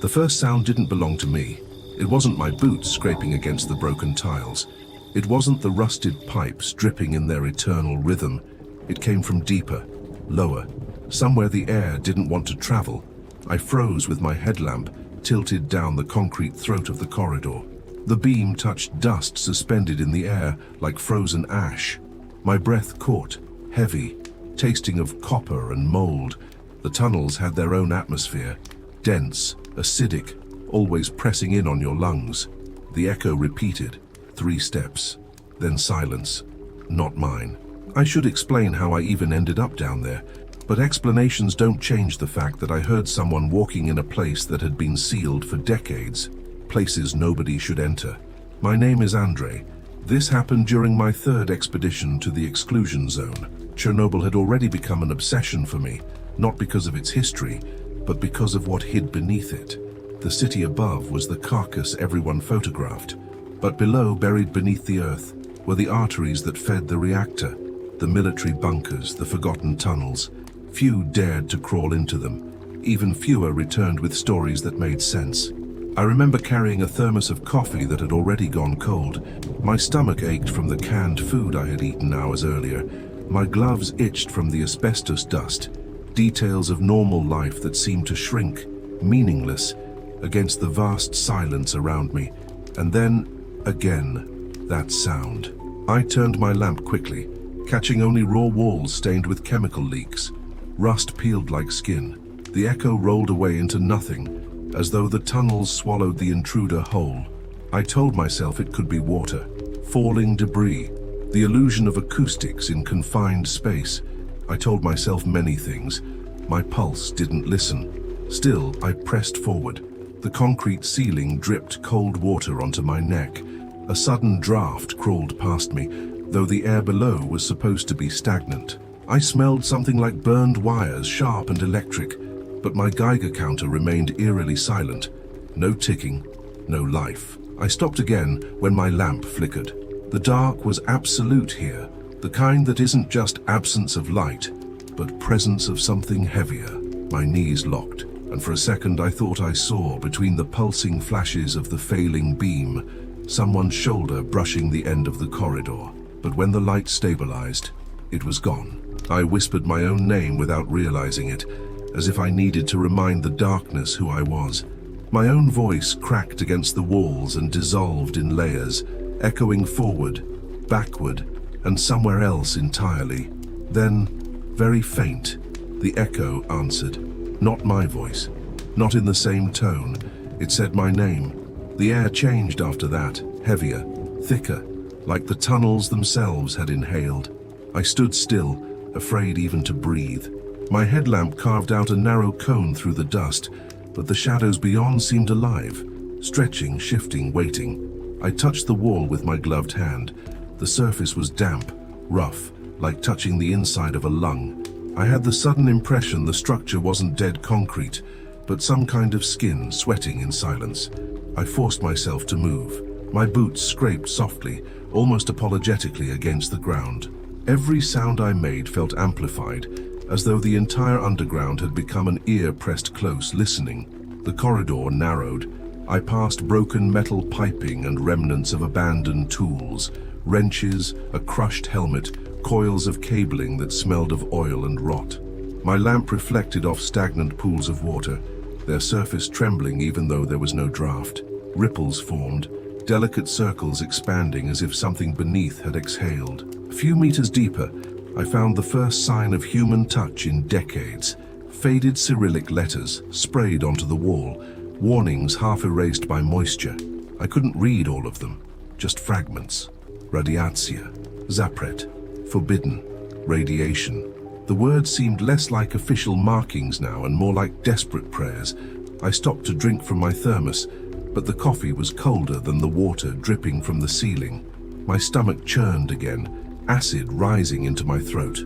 The first sound didn't belong to me. It wasn't my boots scraping against the broken tiles. It wasn't the rusted pipes dripping in their eternal rhythm. It came from deeper, lower, somewhere the air didn't want to travel. I froze with my headlamp tilted down the concrete throat of the corridor. The beam touched dust suspended in the air like frozen ash. My breath caught, heavy, tasting of copper and mold. The tunnels had their own atmosphere, dense, acidic, always pressing in on your lungs. The echo repeated, 3 steps, then silence. Not mine. I should explain how I even ended up down there, but explanations don't change the fact that I heard someone walking in a place that had been sealed for decades, places nobody should enter. My name is Andre. This happened during my 3rd expedition to the exclusion zone. Chernobyl had already become an obsession for me, not because of its history, but because of what hid beneath it. The city above was the carcass everyone photographed, but below, buried beneath the earth, were the arteries that fed the reactor, the military bunkers, the forgotten tunnels. Few dared to crawl into them. Even fewer returned with stories that made sense. I remember carrying a thermos of coffee that had already gone cold. My stomach ached from the canned food I had eaten hours earlier. My gloves itched from the asbestos dust. Details of normal life that seemed to shrink, meaningless, against the vast silence around me. And then, again, that sound. I turned my lamp quickly, catching only raw walls stained with chemical leaks. Rust peeled like skin. The echo rolled away into nothing, as though the tunnels swallowed the intruder whole. I told myself it could be water, falling debris, the illusion of acoustics in confined space. I told myself many things. My pulse didn't listen. Still, I pressed forward. The concrete ceiling dripped cold water onto my neck. A sudden draft crawled past me, though the air below was supposed to be stagnant. I smelled something like burned wires, sharp and electric, but my Geiger counter remained eerily silent. No ticking, no life. I stopped again when my lamp flickered. The dark was absolute here, the kind that isn't just absence of light, but presence of something heavier. My knees locked, and for a second I thought I saw, between the pulsing flashes of the failing beam, someone's shoulder brushing the end of the corridor. But when the light stabilized, it was gone. I whispered my own name without realizing it, as if I needed to remind the darkness who I was. My own voice cracked against the walls and dissolved in layers, echoing forward, backward, and somewhere else entirely. Then, very faint, the echo answered. Not my voice, not in the same tone. It said my name. The air changed after that, heavier, thicker, like the tunnels themselves had inhaled. I stood still, afraid even to breathe. My headlamp carved out a narrow cone through the dust, but the shadows beyond seemed alive, stretching, shifting, waiting. I touched the wall with my gloved hand. The surface was damp, rough, like touching the inside of a lung. I had the sudden impression the structure wasn't dead concrete, but some kind of skin sweating in silence. I forced myself to move. My boots scraped softly, almost apologetically against the ground. Every sound I made felt amplified, as though the entire underground had become an ear pressed close, listening. The corridor narrowed. I passed broken metal piping and remnants of abandoned tools, wrenches, a crushed helmet, coils of cabling that smelled of oil and rot. My lamp reflected off stagnant pools of water, their surface trembling even though there was no draft. Ripples formed, delicate circles expanding as if something beneath had exhaled. A few meters deeper, I found the first sign of human touch in decades. Faded Cyrillic letters sprayed onto the wall, warnings half erased by moisture. I couldn't read all of them, just fragments. Radiatia, zapret, forbidden, radiation. The words seemed less like official markings now and more like desperate prayers. I stopped to drink from my thermos, but the coffee was colder than the water dripping from the ceiling. My stomach churned again, acid rising into my throat.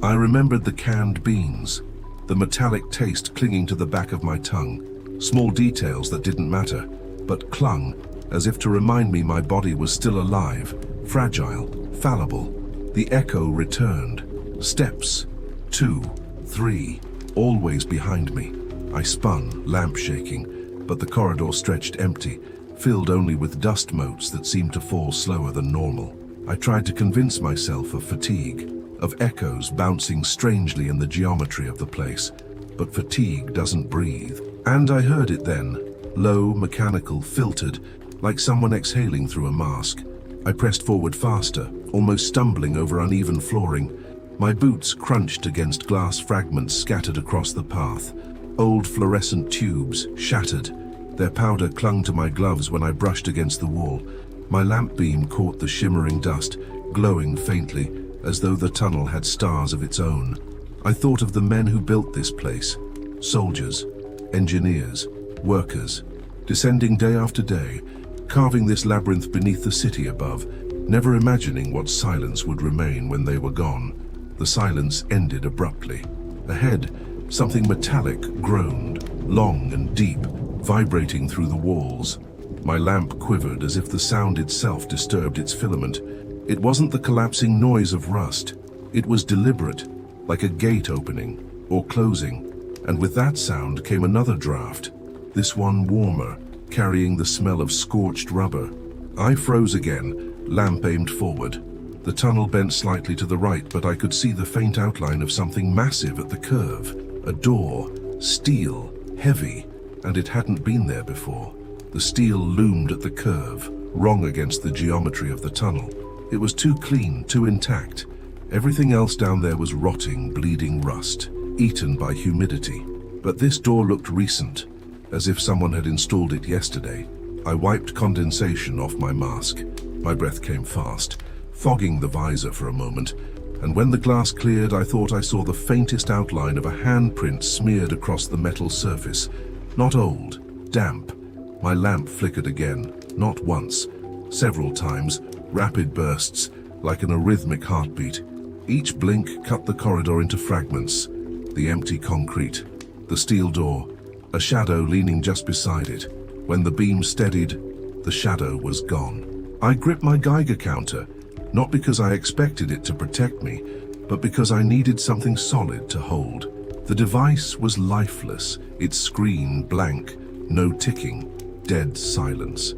I remembered the canned beans, the metallic taste clinging to the back of my tongue. Small details that didn't matter, but clung, as if to remind me my body was still alive, fragile, fallible. The echo returned. Steps, 2, 3, always behind me. I spun, lamp shaking, but the corridor stretched empty, filled only with dust motes that seemed to fall slower than normal. I tried to convince myself of fatigue, of echoes bouncing strangely in the geometry of the place, but fatigue doesn't breathe. And I heard it then, low, mechanical, filtered, like someone exhaling through a mask. I pressed forward faster, almost stumbling over uneven flooring. My boots crunched against glass fragments scattered across the path. Old fluorescent tubes, shattered. Their powder clung to my gloves when I brushed against the wall. My lamp beam caught the shimmering dust, glowing faintly, as though the tunnel had stars of its own. I thought of the men who built this place. Soldiers, engineers, workers, descending day after day, carving this labyrinth beneath the city above, never imagining what silence would remain when they were gone. The silence ended abruptly. Ahead, something metallic groaned, long and deep, vibrating through the walls. My lamp quivered as if the sound itself disturbed its filament. It wasn't the collapsing noise of rust. It was deliberate, like a gate opening or closing. And with that sound came another draft, this one warmer, carrying the smell of scorched rubber. I froze again, lamp aimed forward. The tunnel bent slightly to the right, but I could see the faint outline of something massive at the curve. A door, steel, heavy, and it hadn't been there before. The steel loomed at the curve, wrong against the geometry of the tunnel. It was too clean, too intact. Everything else down there was rotting, bleeding rust, eaten by humidity. But this door looked recent, as if someone had installed it yesterday. I wiped condensation off my mask. My breath came fast, fogging the visor for a moment, and when the glass cleared, I thought I saw the faintest outline of a handprint smeared across the metal surface. Not old, damp. My lamp flickered again, not once, several times, rapid bursts, like an arrhythmic heartbeat. Each blink cut the corridor into fragments. The empty concrete, the steel door, a shadow leaning just beside it. When the beam steadied, the shadow was gone. I gripped my Geiger counter, not because I expected it to protect me, but because I needed something solid to hold. The device was lifeless, its screen blank, no ticking, dead silence.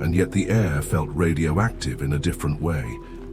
And yet the air felt radioactive in a different way,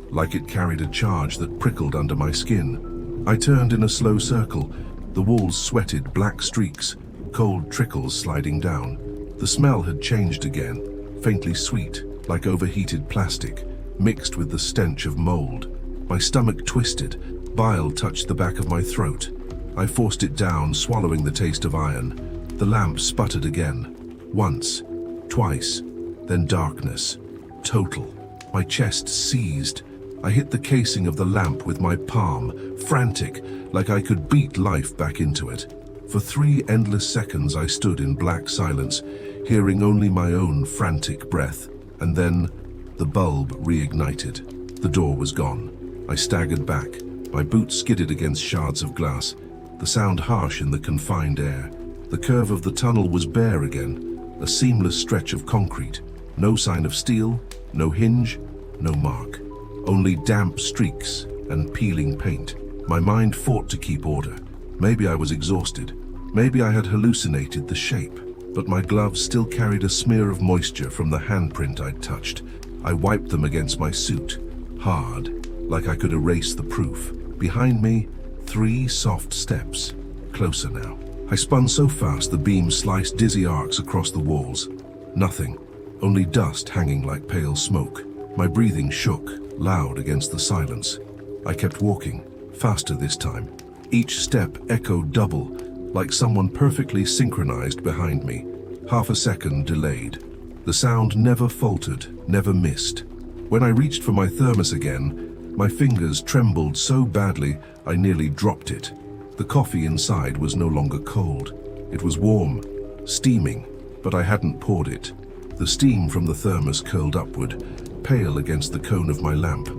like it carried a charge that prickled under my skin. I turned in a slow circle. The walls sweated black streaks, cold trickles sliding down. The smell had changed again, faintly sweet, like overheated plastic, mixed with the stench of mold. My stomach twisted, bile touched the back of my throat. I forced it down, swallowing the taste of iron. The lamp sputtered again. Once, twice, then darkness. Total. My chest seized. I hit the casing of the lamp with my palm, frantic, like I could beat life back into it. For 3 endless seconds I stood in black silence, hearing only my own frantic breath. And then, the bulb reignited. The door was gone. I staggered back. My boots skidded against shards of glass, the sound harsh in the confined air. The curve of the tunnel was bare again, a seamless stretch of concrete. No sign of steel, no hinge, no mark. Only damp streaks and peeling paint. My mind fought to keep order. Maybe I was exhausted. Maybe I had hallucinated the shape. But my gloves still carried a smear of moisture from the handprint I'd touched. I wiped them against my suit, hard, like I could erase the proof. Behind me, 3 soft steps. Closer now. I spun so fast the beam sliced dizzy arcs across the walls. Nothing, only dust hanging like pale smoke. My breathing shook, loud against the silence. I kept walking, faster this time. Each step echoed double, like someone perfectly synchronized behind me. Half a second delayed. The sound never faltered, never missed. When I reached for my thermos again, my fingers trembled so badly I nearly dropped it. The coffee inside was no longer cold. It was warm, steaming, but I hadn't poured it. The steam from the thermos curled upward, pale against the cone of my lamp.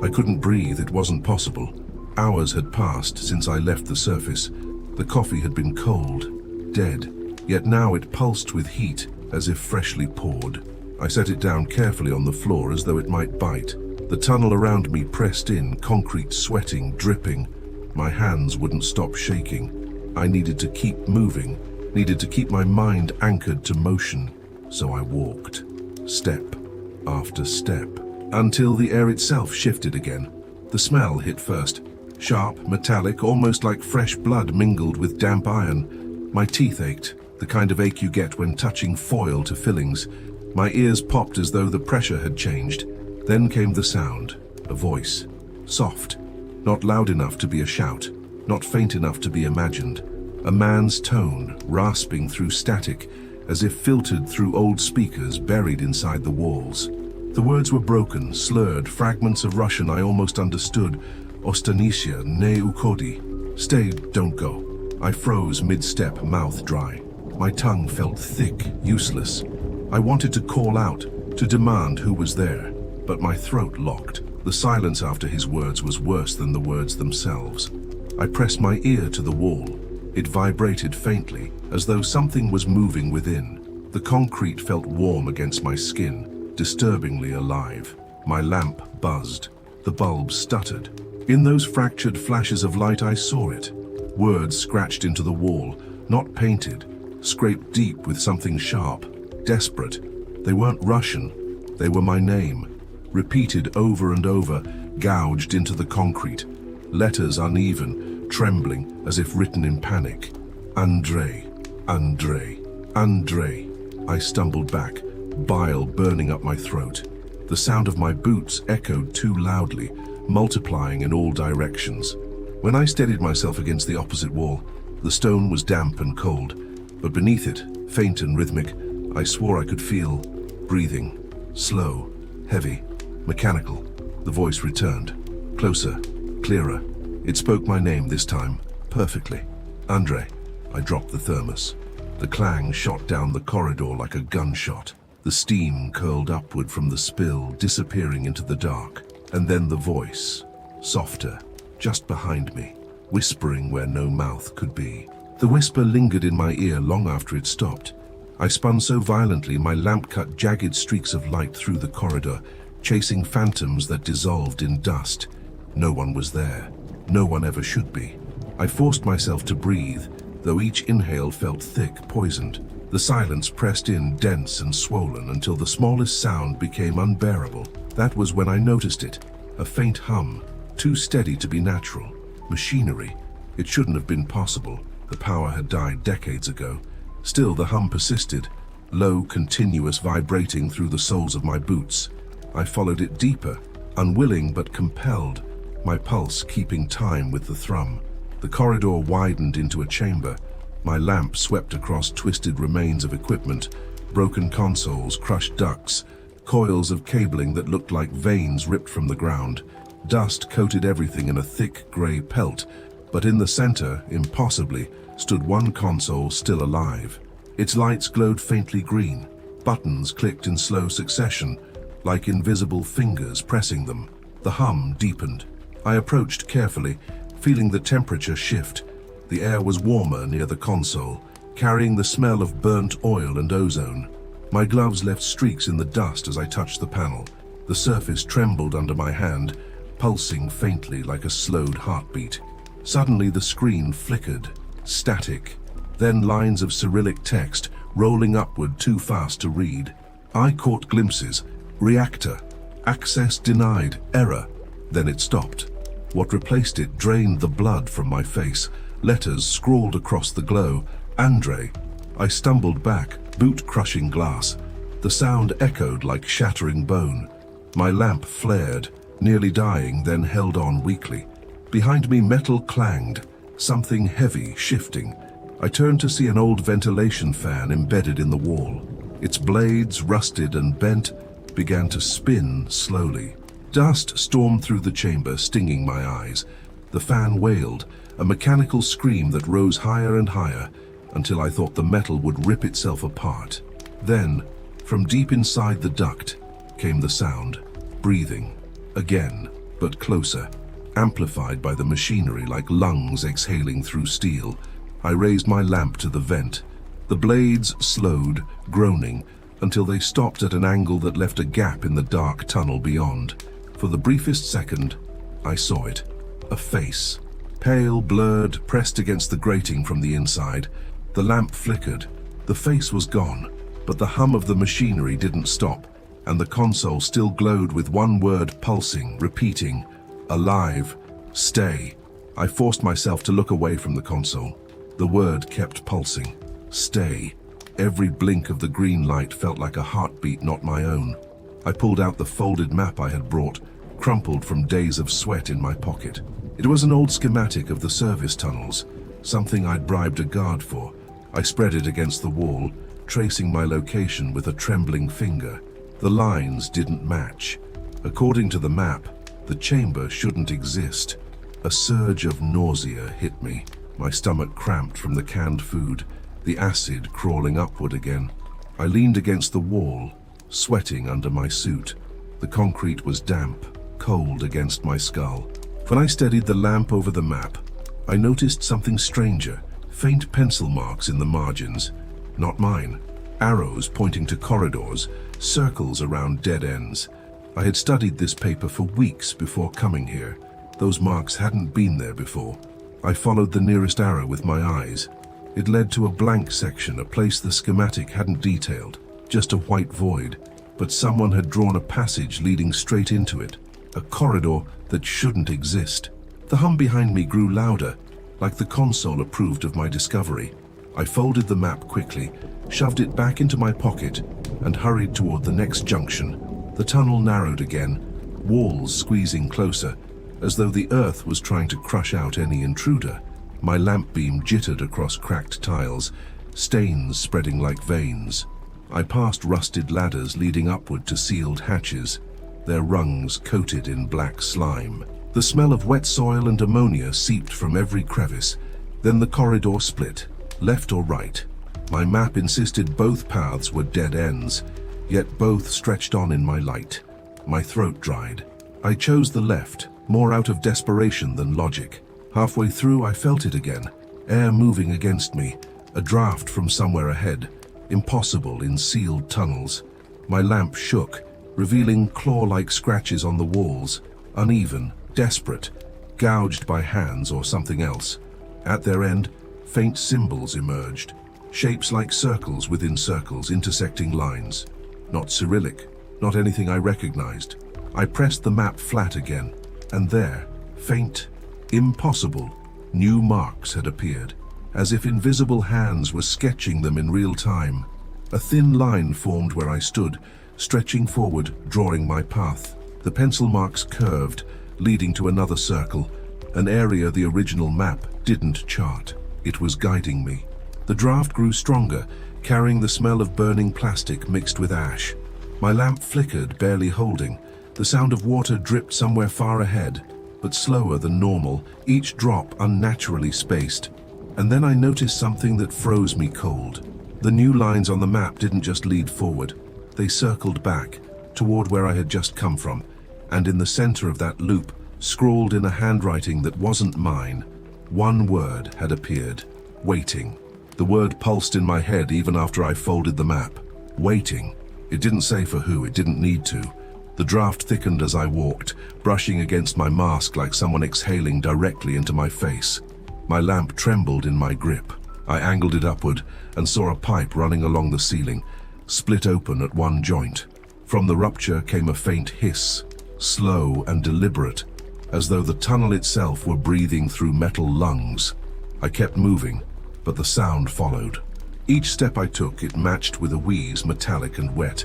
I couldn't breathe, it wasn't possible. Hours had passed since I left the surface. The coffee had been cold, dead, yet now it pulsed with heat, as if freshly poured. I set it down carefully on the floor as though it might bite. The tunnel around me pressed in, concrete sweating, dripping. My hands wouldn't stop shaking. I needed to keep moving. needed to keep my mind anchored to motion, so I walked, step after step, until the air itself shifted again. The smell hit first, sharp, metallic, almost like fresh blood mingled with damp iron. My teeth ached, the kind of ache you get when touching foil to fillings. My ears popped as though the pressure had changed. Then came the sound, a voice, soft, not loud enough to be a shout, not faint enough to be imagined. A man's tone, rasping through static, as if filtered through old speakers buried inside the walls. The words were broken, slurred, fragments of Russian I almost understood. Ostanisia, ne ukodi. Stay, don't go. I froze mid-step, mouth dry. My tongue felt thick, useless. I wanted to call out, to demand who was there, but my throat locked. The silence after his words was worse than the words themselves. I pressed my ear to the wall. It vibrated faintly, as though something was moving within. The concrete felt warm against my skin, disturbingly alive. My lamp buzzed. The bulb stuttered. In those fractured flashes of light I saw it. Words scratched into the wall, not painted, scraped deep with something sharp, desperate. They weren't Russian. They were my name, repeated over and over, gouged into the concrete. Letters uneven, trembling as if written in panic. Andrei, Andrei, Andrei. I stumbled back, bile burning up my throat. The sound of my boots echoed too loudly, multiplying in all directions. When I steadied myself against the opposite wall, the stone was damp and cold, but beneath it, faint and rhythmic, I swore I could feel breathing, slow, heavy, mechanical. The voice returned, closer, clearer. It spoke my name this time, perfectly. Andrei. I dropped the thermos. The clang shot down the corridor like a gunshot. The steam curled upward from the spill, disappearing into the dark. And then the voice, softer, just behind me, whispering where no mouth could be. The whisper lingered in my ear long after it stopped. I spun so violently my lamp cut jagged streaks of light through the corridor, chasing phantoms that dissolved in dust. No one was there. No one ever should be. I forced myself to breathe, though each inhale felt thick, poisoned. The silence pressed in, dense and swollen, until the smallest sound became unbearable. That was when I noticed it, a faint hum, too steady to be natural. Machinery. It shouldn't have been possible. The power had died decades ago. Still, the hum persisted, low, continuous, vibrating through the soles of my boots. I followed it deeper, unwilling but compelled, my pulse keeping time with the thrum. The corridor widened into a chamber. My lamp swept across twisted remains of equipment, broken consoles, crushed ducts, coils of cabling that looked like veins ripped from the ground. Dust coated everything in a thick gray pelt, but in the center, impossibly, stood one console still alive. Its lights glowed faintly green. Buttons clicked in slow succession, like invisible fingers pressing them. The hum deepened. I approached carefully, feeling the temperature shift. The air was warmer near the console, carrying the smell of burnt oil and ozone. My gloves left streaks in the dust as I touched the panel. The surface trembled under my hand, pulsing faintly like a slowed heartbeat. Suddenly the screen flickered, static, then lines of Cyrillic text rolling upward too fast to read. I caught glimpses. Reactor. Access denied. Error. Then it stopped. What replaced it drained the blood from my face. Letters scrawled across the glow. Andrei. I stumbled back, boot crushing glass. The sound echoed like shattering bone. My lamp flared, nearly dying, then held on weakly. Behind me metal clanged, something heavy shifting. I turned to see an old ventilation fan embedded in the wall. Its blades, rusted and bent, began to spin slowly. Dust stormed through the chamber, stinging my eyes. The fan wailed, a mechanical scream that rose higher and higher, until I thought the metal would rip itself apart. Then, from deep inside the duct, came the sound. Breathing. Again, but closer. Amplified by the machinery like lungs exhaling through steel. I raised my lamp to the vent. The blades slowed, groaning, until they stopped at an angle that left a gap in the dark tunnel beyond. For the briefest second, I saw it. A face. Pale, blurred, pressed against the grating from the inside. The lamp flickered. The face was gone, but the hum of the machinery didn't stop, and the console still glowed with one word pulsing, repeating, "Alive, stay." I forced myself to look away from the console. The word kept pulsing, "Stay." Every blink of the green light felt like a heartbeat not my own. I pulled out the folded map I had brought, crumpled from days of sweat in my pocket. It was an old schematic of the service tunnels, something I'd bribed a guard for. I spread it against the wall, tracing my location with a trembling finger. The lines didn't match. According to the map, the chamber shouldn't exist. A surge of nausea hit me. My stomach cramped from the canned food, the acid crawling upward again. I leaned against the wall, sweating under my suit. The concrete was damp, cold against my skull. When I steadied the lamp over the map, I noticed something stranger, faint pencil marks in the margins. Not mine. Arrows pointing to corridors, circles around dead ends. I had studied this paper for weeks before coming here. Those marks hadn't been there before. I followed the nearest arrow with my eyes. It led to a blank section, a place the schematic hadn't detailed, just a white void. But someone had drawn a passage leading straight into it, a corridor that shouldn't exist. The hum behind me grew louder, like the console approved of my discovery. I folded the map quickly, shoved it back into my pocket, and hurried toward the next junction. The tunnel narrowed again, walls squeezing closer, as though the earth was trying to crush out any intruder. My lamp beam jittered across cracked tiles, stains spreading like veins. I passed rusted ladders leading upward to sealed hatches, their rungs coated in black slime. The smell of wet soil and ammonia seeped from every crevice. Then the corridor split, left or right. My map insisted both paths were dead ends, yet both stretched on in my light. My throat dried. I chose the left, more out of desperation than logic. Halfway through, I felt it again, air moving against me, a draft from somewhere ahead, impossible in sealed tunnels. My lamp shook, revealing claw-like scratches on the walls, uneven, desperate, gouged by hands or something else. At their end, faint symbols emerged, shapes like circles within circles, intersecting lines. Not Cyrillic, not anything I recognized. I pressed the map flat again, and there, faint, impossible, new marks had appeared, as if invisible hands were sketching them in real time. A thin line formed where I stood, stretching forward, drawing my path. The pencil marks curved, leading to another circle, an area the original map didn't chart. It was guiding me. The draft grew stronger, carrying the smell of burning plastic mixed with ash. My lamp flickered, barely holding. The sound of water dripped somewhere far ahead, but slower than normal, each drop unnaturally spaced. And then I noticed something that froze me cold. The new lines on the map didn't just lead forward. They circled back, toward where I had just come from, and in the center of that loop, scrawled in a handwriting that wasn't mine, one word had appeared: waiting. The word pulsed in my head even after I folded the map. Waiting. It didn't say for who, it didn't need to. The draft thickened as I walked, brushing against my mask like someone exhaling directly into my face. My lamp trembled in my grip. I angled it upward and saw a pipe running along the ceiling, split open at one joint. From the rupture came a faint hiss, slow and deliberate, as though the tunnel itself were breathing through metal lungs. I kept moving, but the sound followed. Each step I took, it matched with a wheeze, metallic and wet.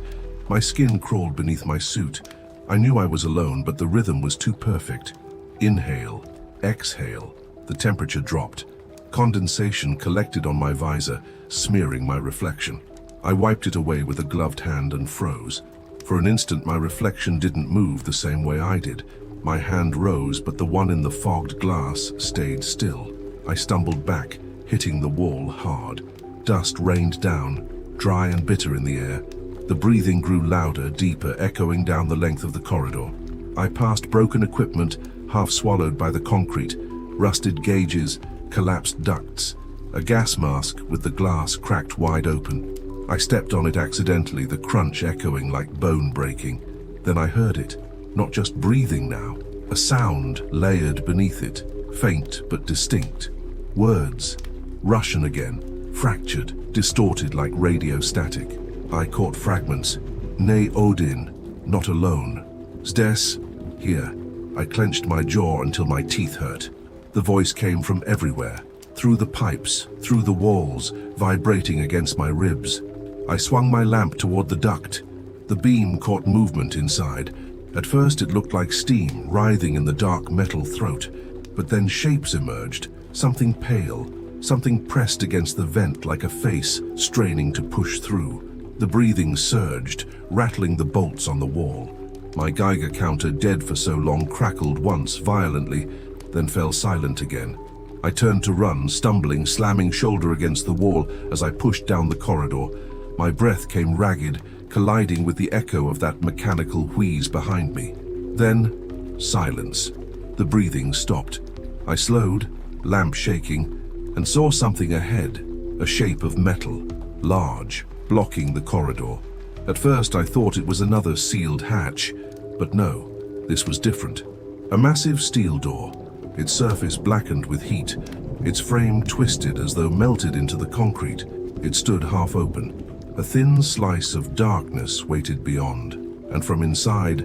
My skin crawled beneath my suit. I knew I was alone, but the rhythm was too perfect. Inhale, exhale. The temperature dropped. Condensation collected on my visor, smearing my reflection. I wiped it away with a gloved hand and froze. For an instant, my reflection didn't move the same way I did. My hand rose, but the one in the fogged glass stayed still. I stumbled back, hitting the wall hard. Dust rained down, dry and bitter in the air. The breathing grew louder, deeper, echoing down the length of the corridor. I passed broken equipment, half swallowed by the concrete, rusted gauges, collapsed ducts, a gas mask with the glass cracked wide open. I stepped on it accidentally, the crunch echoing like bone breaking. Then I heard it, not just breathing now, a sound layered beneath it, faint but distinct. Words, Russian again, fractured, distorted like radio static. I caught fragments. "Nay, Odin, not alone. Sdes, here." I clenched my jaw until my teeth hurt. The voice came from everywhere, through the pipes, through the walls, vibrating against my ribs. I swung my lamp toward the duct. The beam caught movement inside. At first it looked like steam writhing in the dark metal throat, but then shapes emerged, something pale, something pressed against the vent like a face straining to push through. The breathing surged, rattling the bolts on the wall. My Geiger counter, dead for so long, crackled once violently, then fell silent again. I turned to run, stumbling, slamming shoulder against the wall as I pushed down the corridor. My breath came ragged, colliding with the echo of that mechanical wheeze behind me. Then, silence. The breathing stopped. I slowed, lamp shaking, and saw something ahead, a shape of metal, large, blocking the corridor. At first I thought it was another sealed hatch, but no, this was different. A massive steel door, its surface blackened with heat, its frame twisted as though melted into the concrete. It stood half open. A thin slice of darkness waited beyond, and from inside,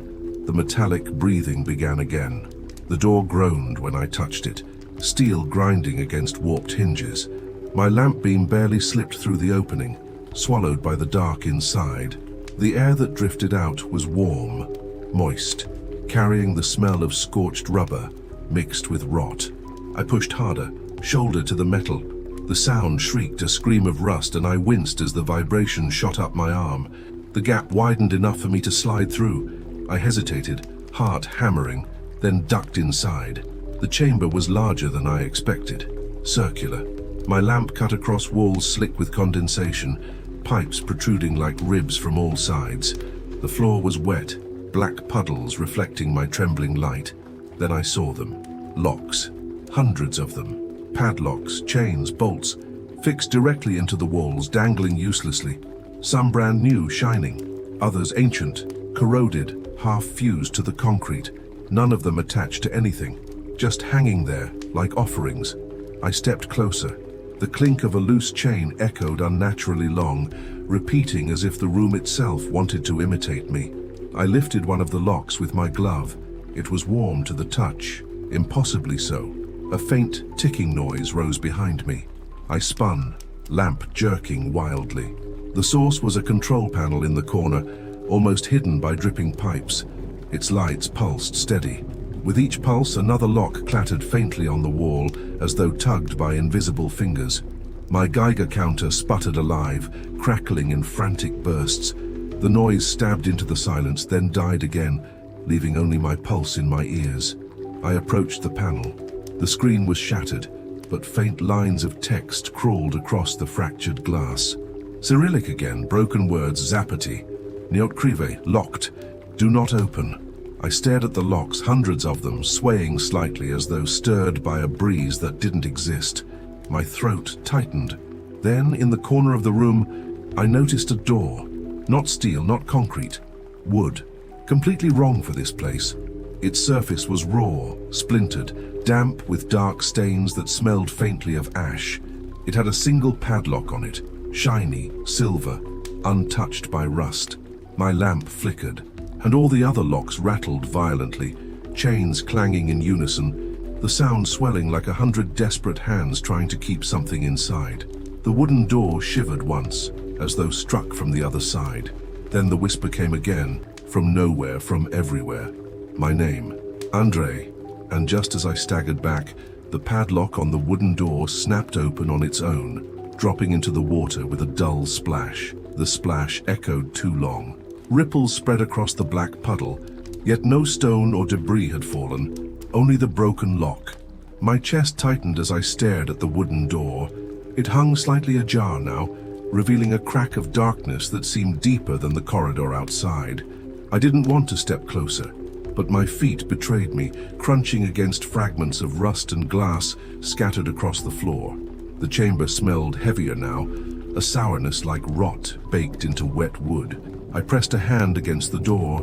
the metallic breathing began again. The door groaned when I touched it, steel grinding against warped hinges. My lamp beam barely slipped through the opening, swallowed by the dark inside. The air that drifted out was warm, moist, carrying the smell of scorched rubber mixed with rot. I pushed harder, shoulder to the metal. The sound shrieked, a scream of rust, and I winced as the vibration shot up my arm. The gap widened enough for me to slide through. I hesitated, heart hammering, then ducked inside. The chamber was larger than I expected, circular. My lamp cut across walls slick with condensation, pipes protruding like ribs from all sides. The floor was wet, black puddles reflecting my trembling light. Then I saw them. Locks. Hundreds of them. Padlocks, chains, bolts, fixed directly into the walls, dangling uselessly. Some brand new, shining. Others ancient, corroded, half fused to the concrete. None of them attached to anything. Just hanging there, like offerings. I stepped closer. The clink of a loose chain echoed unnaturally long, repeating as if the room itself wanted to imitate me. I lifted one of the locks with my glove. It was warm to the touch, impossibly so. A faint ticking noise rose behind me. I spun, lamp jerking wildly. The source was a control panel in the corner, almost hidden by dripping pipes. Its lights pulsed steady. With each pulse, another lock clattered faintly on the wall, as though tugged by invisible fingers. My Geiger counter sputtered alive, crackling in frantic bursts. The noise stabbed into the silence, then died again, leaving only my pulse in my ears. I approached the panel. The screen was shattered, but faint lines of text crawled across the fractured glass. Cyrillic again, broken words, Zapati. Neotkrive, locked. Do not open. I stared at the locks, hundreds of them, swaying slightly as though stirred by a breeze that didn't exist. My throat tightened. Then, in the corner of the room, I noticed a door. Not steel, not concrete. Wood. Completely wrong for this place. Its surface was raw, splintered, damp with dark stains that smelled faintly of ash. It had a single padlock on it, shiny, silver, untouched by rust. My lamp flickered, and all the other locks rattled violently, chains clanging in unison, the sound swelling like 100 desperate hands trying to keep something inside. The wooden door shivered once, as though struck from the other side. Then the whisper came again, from nowhere, from everywhere. My name, Andrei, and just as I staggered back, the padlock on the wooden door snapped open on its own, dropping into the water with a dull splash. The splash echoed too long. Ripples spread across the black puddle, yet no stone or debris had fallen, only the broken lock. My chest tightened as I stared at the wooden door. It hung slightly ajar now, revealing a crack of darkness that seemed deeper than the corridor outside. I didn't want to step closer, but my feet betrayed me, crunching against fragments of rust and glass scattered across the floor. The chamber smelled heavier now, a sourness like rot baked into wet wood. I pressed a hand against the door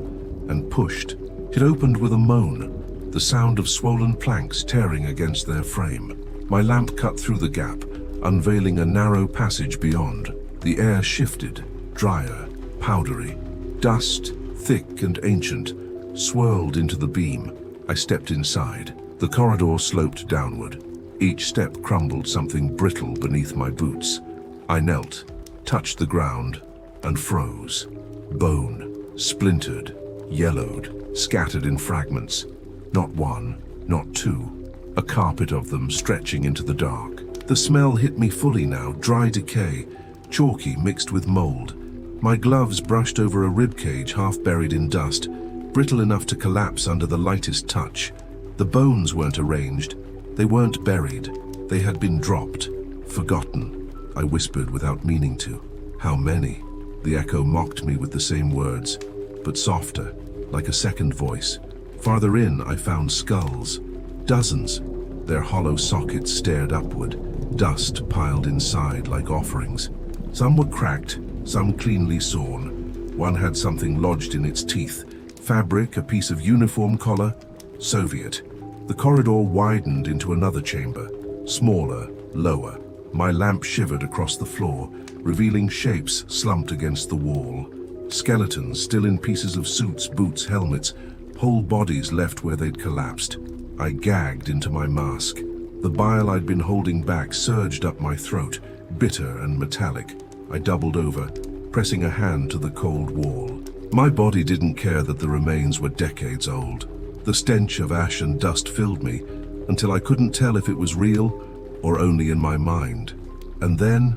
and pushed. It opened with a moan, the sound of swollen planks tearing against their frame. My lamp cut through the gap. unveiling a narrow passage beyond. The air shifted, drier, powdery. Dust, thick and ancient, swirled into the beam. I stepped inside. The corridor sloped downward. Each step crumbled something brittle beneath my boots. I knelt, touched the ground, and froze. Bone, splintered, yellowed, scattered in fragments. Not one, not two. A carpet of them stretching into the dark. The smell hit me fully now, dry decay, chalky mixed with mold. My gloves brushed over a ribcage half buried in dust, brittle enough to collapse under the lightest touch. The bones weren't arranged. They weren't buried. They had been dropped, forgotten. I whispered without meaning to. How many? The echo mocked me with the same words, but softer, like a second voice. Farther in, I found skulls. Dozens. Their hollow sockets stared upward, dust piled inside like offerings. Some were cracked, some cleanly sawn. One had something lodged in its teeth. Fabric, a piece of uniform collar. Soviet. The corridor widened into another chamber. Smaller, lower. My lamp shivered across the floor, revealing shapes slumped against the wall. Skeletons still in pieces of suits, boots, helmets. Whole bodies left where they'd collapsed. I gagged into my mask. The bile I'd been holding back surged up my throat, bitter and metallic. I doubled over, pressing a hand to the cold wall. My body didn't care that the remains were decades old. The stench of ash and dust filled me until I couldn't tell if it was real or only in my mind. And then,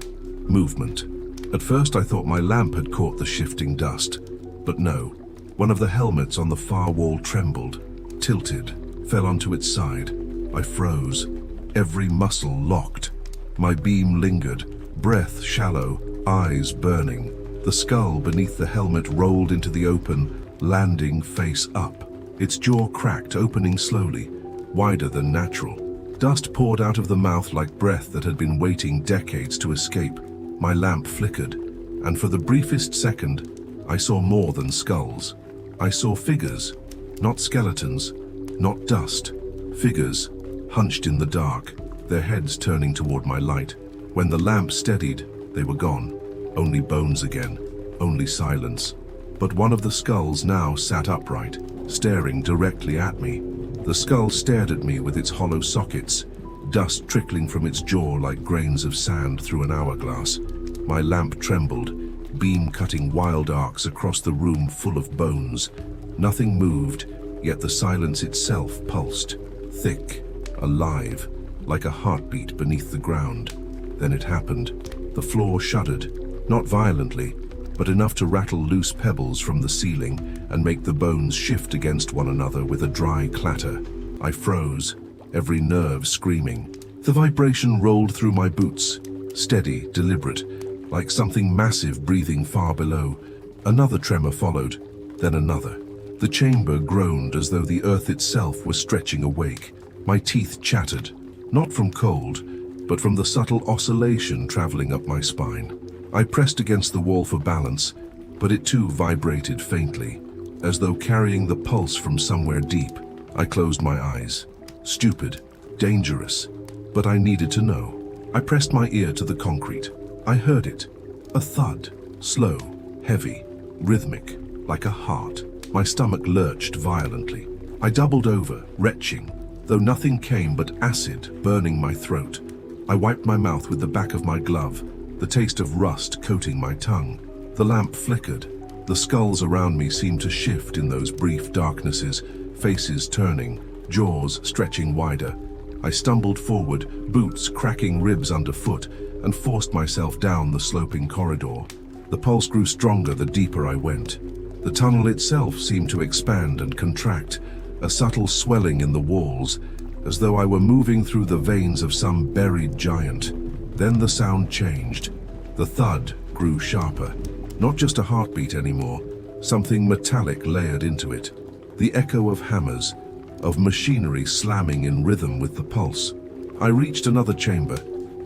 movement. At first I thought my lamp had caught the shifting dust, but no. One of the helmets on the far wall trembled, tilted, fell onto its side. I froze, every muscle locked. My beam lingered, breath shallow, eyes burning. The skull beneath the helmet rolled into the open, landing face up. Its jaw cracked, opening slowly, wider than natural. Dust poured out of the mouth like breath that had been waiting decades to escape. My lamp flickered, and for the briefest second, I saw more than skulls. I saw figures, not skeletons, not dust. Figures, hunched in the dark, their heads turning toward my light. When the lamp steadied, they were gone. Only bones again, only silence. But one of the skulls now sat upright, staring directly at me. The skull stared at me with its hollow sockets, dust trickling from its jaw like grains of sand through an hourglass. My lamp trembled, beam cutting wild arcs across the room full of bones. Nothing moved, yet the silence itself pulsed, thick, alive, like a heartbeat beneath the ground. Then it happened. The floor shuddered, not violently, but enough to rattle loose pebbles from the ceiling and make the bones shift against one another with a dry clatter. I froze, every nerve screaming. The vibration rolled through my boots, steady, deliberate, like something massive breathing far below. Another tremor followed, then another. The chamber groaned as though the earth itself was stretching awake. My teeth chattered, not from cold, but from the subtle oscillation traveling up my spine. I pressed against the wall for balance, but it too vibrated faintly, as though carrying the pulse from somewhere deep. I closed my eyes. Stupid, dangerous, but I needed to know. I pressed my ear to the concrete. I heard it. A thud, slow, heavy, rhythmic, like a heart. My stomach lurched violently. I doubled over, retching, though nothing came but acid burning my throat. I wiped my mouth with the back of my glove, the taste of rust coating my tongue. The lamp flickered. The skulls around me seemed to shift in those brief darknesses, faces turning, jaws stretching wider. I stumbled forward, boots cracking ribs underfoot, and forced myself down the sloping corridor. The pulse grew stronger the deeper I went. The tunnel itself seemed to expand and contract, a subtle swelling in the walls, as though I were moving through the veins of some buried giant. Then the sound changed. The thud grew sharper. Not just a heartbeat anymore, something metallic layered into it. The echo of hammers, of machinery slamming in rhythm with the pulse. I reached another chamber.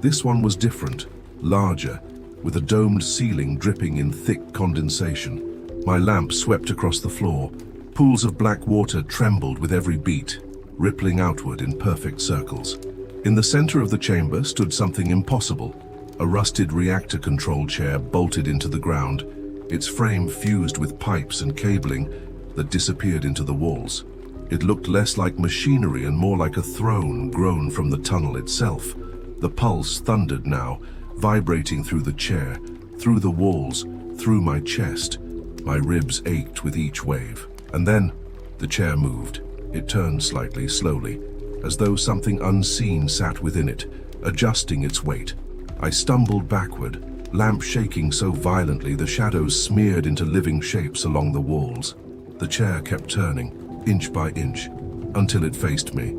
This one was different, larger, with a domed ceiling dripping in thick condensation. My lamp swept across the floor. Pools of black water trembled with every beat, rippling outward in perfect circles. In the center of the chamber stood something impossible, a rusted reactor control chair bolted into the ground, its frame fused with pipes and cabling that disappeared into the walls. It looked less like machinery and more like a throne grown from the tunnel itself. The pulse thundered now, vibrating through the chair, through the walls, through my chest. My ribs ached with each wave. And then, the chair moved. It turned slightly, slowly, as though something unseen sat within it, adjusting its weight. I stumbled backward, lamp shaking so violently the shadows smeared into living shapes along the walls. The chair kept turning, inch by inch, until it faced me.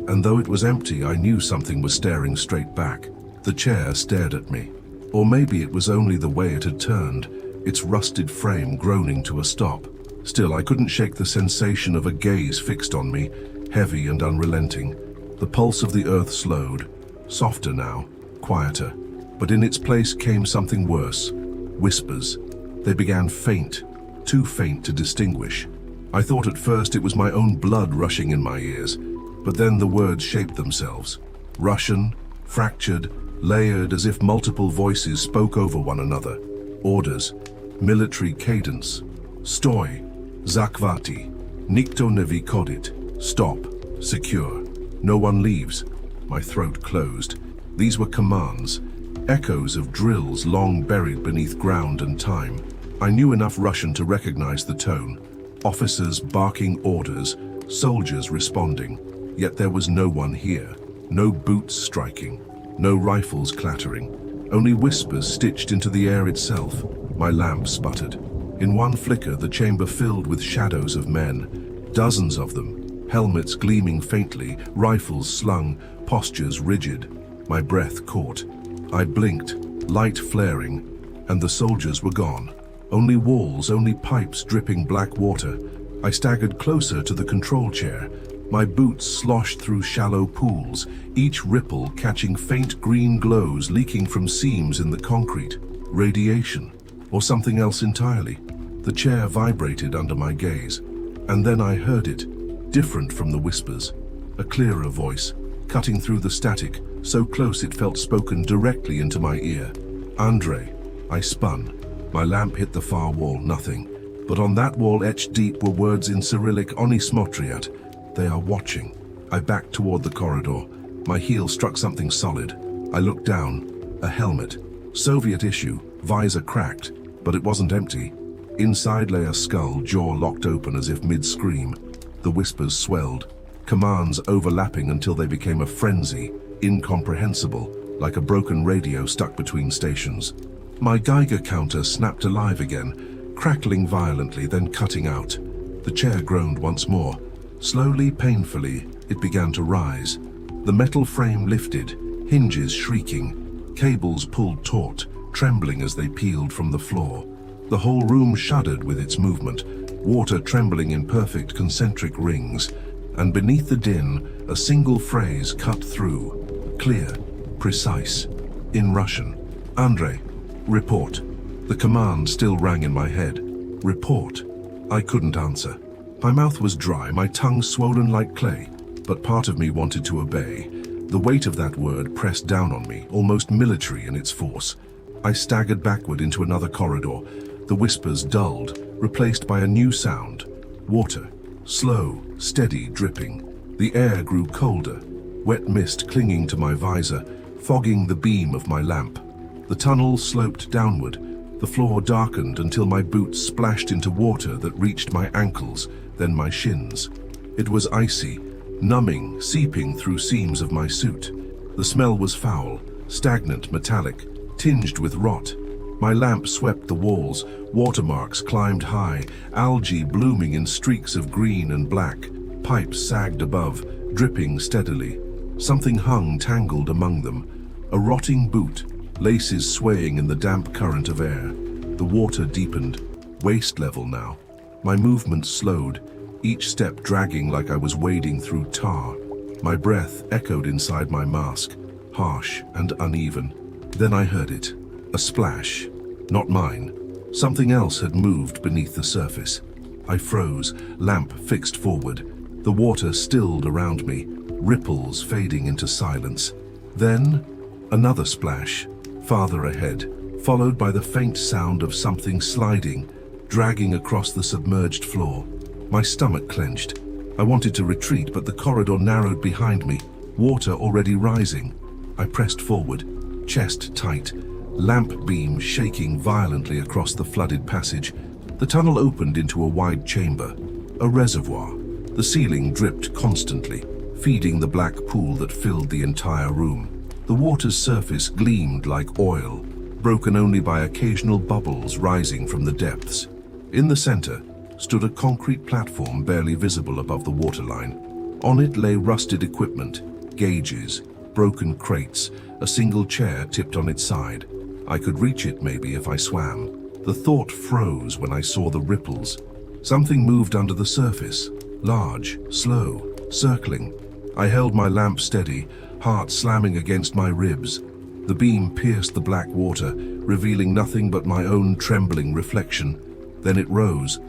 And though it was empty, I knew something was staring straight back. The chair stared at me. Or maybe it was only the way it had turned, its rusted frame groaning to a stop. Still, I couldn't shake the sensation of a gaze fixed on me, heavy and unrelenting. The pulse of the earth slowed, softer now, quieter. But in its place came something worse. Whispers. They began faint, too faint to distinguish. I thought at first it was my own blood rushing in my ears, but then the words shaped themselves. Russian, fractured, layered as if multiple voices spoke over one another. Orders, military cadence. Stoi, zakvati, nikto ne vychodit. Stop, secure. No one leaves. My throat closed. These were commands, echoes of drills long buried beneath ground and time. I knew enough Russian to recognize the tone. Officers barking orders, soldiers responding. Yet there was no one here. No boots striking, no rifles clattering. Only whispers stitched into the air itself. My lamp sputtered. In one flicker, the chamber filled with shadows of men. Dozens of them, helmets gleaming faintly, rifles slung, postures rigid. My breath caught. I blinked, light flaring, and the soldiers were gone. Only walls, only pipes dripping black water. I staggered closer to the control chair. My boots sloshed through shallow pools, each ripple catching faint green glows leaking from seams in the concrete. Radiation, or something else entirely. The chair vibrated under my gaze, and then I heard it, different from the whispers. A clearer voice, cutting through the static, so close it felt spoken directly into my ear. Andre. I spun. My lamp hit the far wall, nothing. But on that wall etched deep were words in Cyrillic, Oni smotriat. They are watching. I backed toward the corridor. My heel struck something solid. I looked down. A helmet. Soviet issue, visor cracked, but it wasn't empty. Inside lay a skull, jaw locked open as if mid-scream. The whispers swelled, commands overlapping until they became a frenzy, incomprehensible, like a broken radio stuck between stations. My Geiger counter snapped alive again, crackling violently, then cutting out. The chair groaned once more. Slowly, painfully, it began to rise. The metal frame lifted, hinges shrieking, cables pulled taut, trembling as they peeled from the floor. The whole room shuddered with its movement, water trembling in perfect concentric rings, and beneath the din, a single phrase cut through, clear, precise, in Russian. Andre, report. The command still rang in my head. Report. I couldn't answer. My mouth was dry, my tongue swollen like clay, but part of me wanted to obey. The weight of that word pressed down on me, almost military in its force. I staggered backward into another corridor, the whispers dulled, replaced by a new sound. Water. Slow, steady, dripping. The air grew colder, wet mist clinging to my visor, fogging the beam of my lamp. The tunnel sloped downward. The floor darkened until my boots splashed into water that reached my ankles, then my shins. It was icy, numbing, seeping through seams of my suit. The smell was foul, stagnant, metallic, tinged with rot. My lamp swept the walls, watermarks climbed high, algae blooming in streaks of green and black. Pipes sagged above, dripping steadily. Something hung tangled among them. A rotting boot, laces swaying in the damp current of air. The water deepened, waist level now. My movement slowed, each step dragging like I was wading through tar. My breath echoed inside my mask, harsh and uneven. Then I heard it, a splash. Not mine. Something else had moved beneath the surface. I froze, lamp fixed forward. The water stilled around me, ripples fading into silence. Then, another splash, farther ahead, followed by the faint sound of something sliding, dragging across the submerged floor. My stomach clenched. I wanted to retreat, but the corridor narrowed behind me, water already rising. I pressed forward, chest tight, lamp beam shaking violently across the flooded passage. The tunnel opened into a wide chamber, a reservoir. The ceiling dripped constantly, feeding the black pool that filled the entire room. The water's surface gleamed like oil, broken only by occasional bubbles rising from the depths. In the center stood a concrete platform barely visible above the waterline. On it lay rusted equipment, gauges, broken crates, a single chair tipped on its side. I could reach it maybe if I swam. The thought froze when I saw the ripples. Something moved under the surface, large, slow, circling. I held my lamp steady, heart slamming against my ribs. The beam pierced the black water, revealing nothing but my own trembling reflection. Then it rose,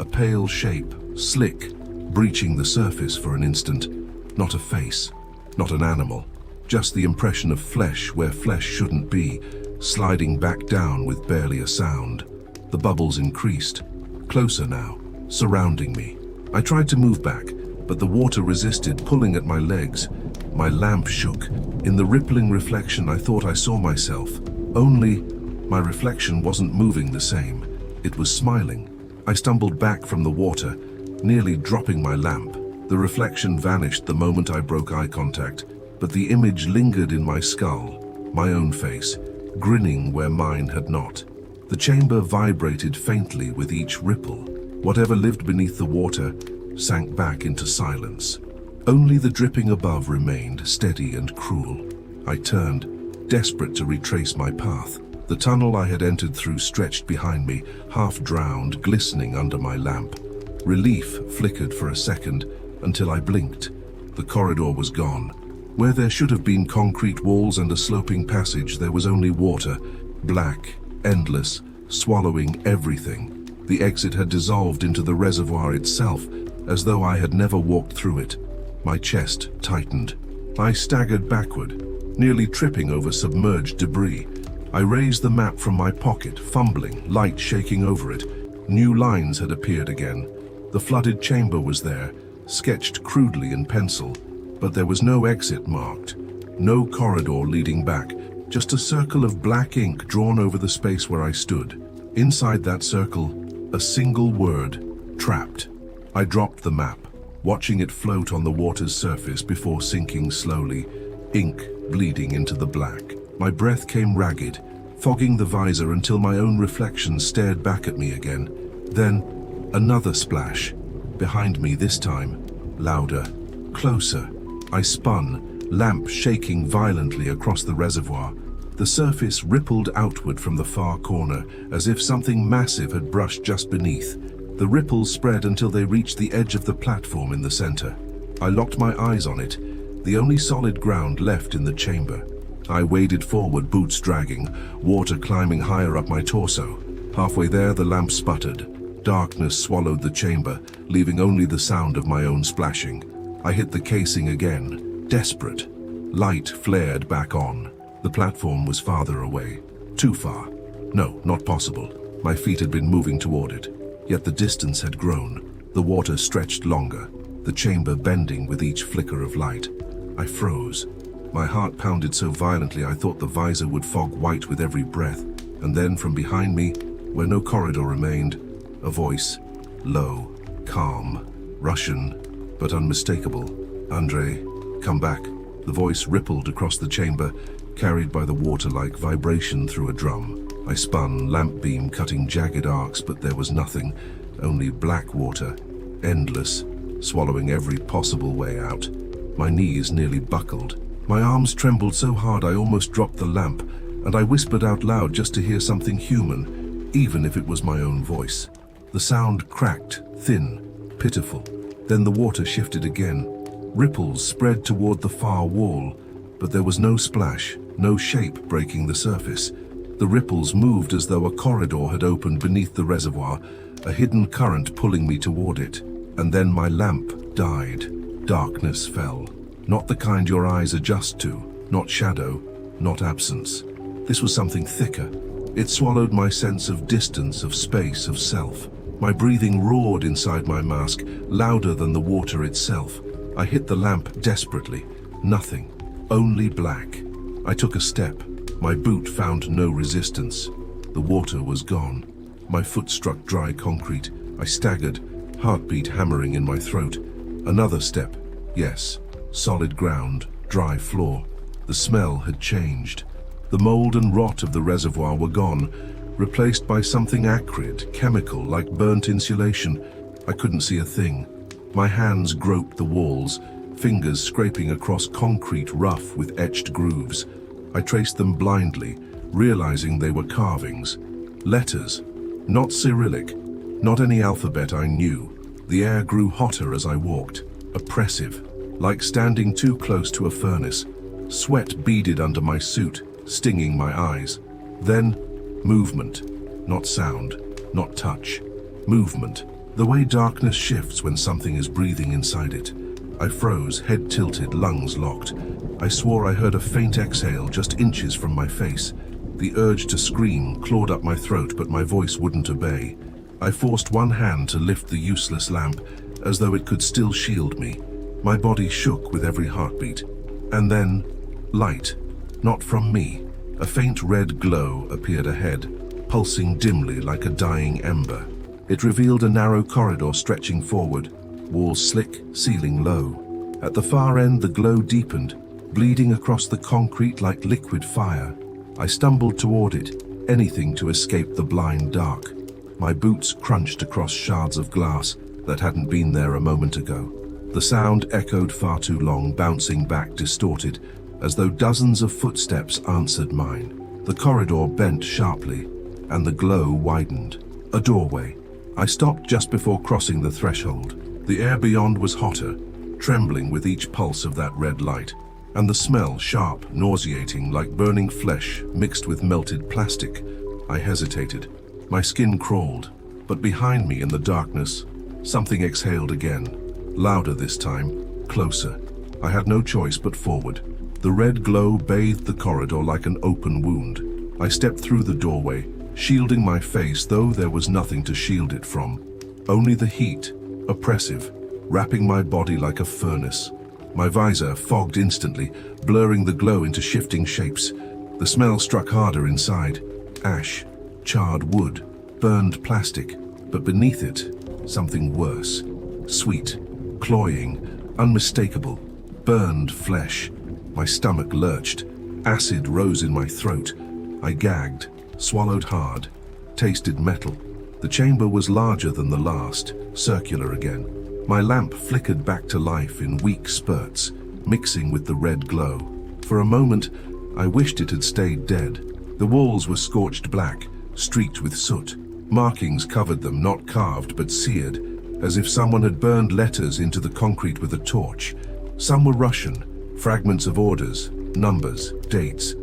a pale shape, slick, breaching the surface for an instant. Not a face, not an animal, just the impression of flesh where flesh shouldn't be, sliding back down with barely a sound. The bubbles increased, closer now, surrounding me. I tried to move back, but the water resisted, pulling at my legs. My lamp shook. In the rippling reflection, I thought I saw myself. Only, my reflection wasn't moving the same. It was smiling. I stumbled back from the water, nearly dropping my lamp. The reflection vanished the moment I broke eye contact, but the image lingered in my skull, my own face, grinning where mine had not. The chamber vibrated faintly with each ripple. Whatever lived beneath the water sank back into silence. Only the dripping above remained steady and cruel. I turned, desperate to retrace my path. The tunnel I had entered through stretched behind me, half drowned, glistening under my lamp. Relief flickered for a second until I blinked. The corridor was gone. Where there should have been concrete walls and a sloping passage, there was only water, black, endless, swallowing everything. The exit had dissolved into the reservoir itself, as though I had never walked through it. My chest tightened. I staggered backward, nearly tripping over submerged debris. I raised the map from my pocket, fumbling, light shaking over it. New lines had appeared again. The flooded chamber was there, sketched crudely in pencil, but there was no exit marked, no corridor leading back, just a circle of black ink drawn over the space where I stood. Inside that circle, a single word, trapped. I dropped the map, watching it float on the water's surface before sinking slowly, ink bleeding into the black. My breath came ragged, fogging the visor until my own reflection stared back at me again. Then, another splash. Behind me this time, louder, closer. I spun, lamp shaking violently across the reservoir. The surface rippled outward from the far corner, as if something massive had brushed just beneath. The ripples spread until they reached the edge of the platform in the center. I locked my eyes on it, the only solid ground left in the chamber. I waded forward, boots dragging, water climbing higher up my torso. Halfway there, the lamp sputtered. Darkness swallowed the chamber, leaving only the sound of my own splashing. I hit the casing again, desperate. Light flared back on. The platform was farther away. Too far. No, not possible. My feet had been moving toward it. Yet the distance had grown. The water stretched longer, the chamber bending with each flicker of light. I froze. My heart pounded so violently I thought the visor would fog white with every breath. And then from behind me, where no corridor remained, a voice, low, calm, Russian, but unmistakable. "Andrei, come back." The voice rippled across the chamber, carried by the water-like vibration through a drum. I spun, lamp beam cutting jagged arcs, but there was nothing, only black water, endless, swallowing every possible way out. My knees nearly buckled. My arms trembled so hard I almost dropped the lamp, and I whispered out loud just to hear something human, even if it was my own voice. The sound cracked, thin, pitiful. Then the water shifted again. Ripples spread toward the far wall, but there was no splash, no shape breaking the surface. The ripples moved as though a corridor had opened beneath the reservoir, a hidden current pulling me toward it. And then my lamp died. Darkness fell. Not the kind your eyes adjust to, Not shadow, not absence. This was something thicker. It swallowed my sense of distance, of space, of self. My breathing roared inside my mask, louder than the water itself. I hit the lamp desperately. Nothing. Only black. I took a step. My boot found no resistance. The water was gone. My foot struck dry concrete. I staggered, heartbeat hammering in my throat. Another step. Yes. Solid ground, dry floor. The smell had changed. The mold and rot of the reservoir were gone, replaced by something acrid, chemical, like burnt insulation. I couldn't see a thing. My hands groped the walls, fingers scraping across concrete rough with etched grooves. I traced them blindly, realizing they were carvings. Letters. Not Cyrillic. Not any alphabet I knew. The air grew hotter as I walked. Oppressive. Like standing too close to a furnace. Sweat beaded under my suit, stinging my eyes. Then, movement. Not sound, not touch. Movement. The way darkness shifts when something is breathing inside it. I froze, head tilted, lungs locked. I swore I heard a faint exhale just inches from my face. The urge to scream clawed up my throat, but my voice wouldn't obey. I forced one hand to lift the useless lamp, as though it could still shield me. My body shook with every heartbeat. And then, light. Not from me. A faint red glow appeared ahead, pulsing dimly like a dying ember. It revealed a narrow corridor stretching forward, walls slick, ceiling low. At the far end, the glow deepened, bleeding across the concrete like liquid fire. I stumbled toward it, anything to escape the blind dark. My boots crunched across shards of glass that hadn't been there a moment ago. The sound echoed far too long, bouncing back distorted, as though dozens of footsteps answered mine. The corridor bent sharply, and the glow widened. A doorway. I stopped just before crossing the threshold. The air beyond was hotter, trembling with each pulse of that red light, and the smell sharp, nauseating, like burning flesh mixed with melted plastic. I hesitated. My skin crawled, but behind me in the darkness, something exhaled again, louder this time, closer. I had no choice but forward. The red glow bathed the corridor like an open wound. I stepped through the doorway, shielding my face, though there was nothing to shield it from. Only the heat, oppressive, wrapping my body like a furnace. My visor fogged instantly, blurring the glow into shifting shapes. The smell struck harder inside. Ash, charred wood, burned plastic, but beneath it, something worse. Sweet, cloying, unmistakable, burned flesh. My stomach lurched. Acid rose in my throat. I gagged, swallowed hard, tasted metal. The chamber was larger than the last, circular again. My lamp flickered back to life in weak spurts, mixing with the red glow. For a moment, I wished it had stayed dead. The walls were scorched black, streaked with soot. Markings covered them, not carved but seared, as if someone had burned letters into the concrete with a torch. Some were Russian, fragments of orders, numbers, dates.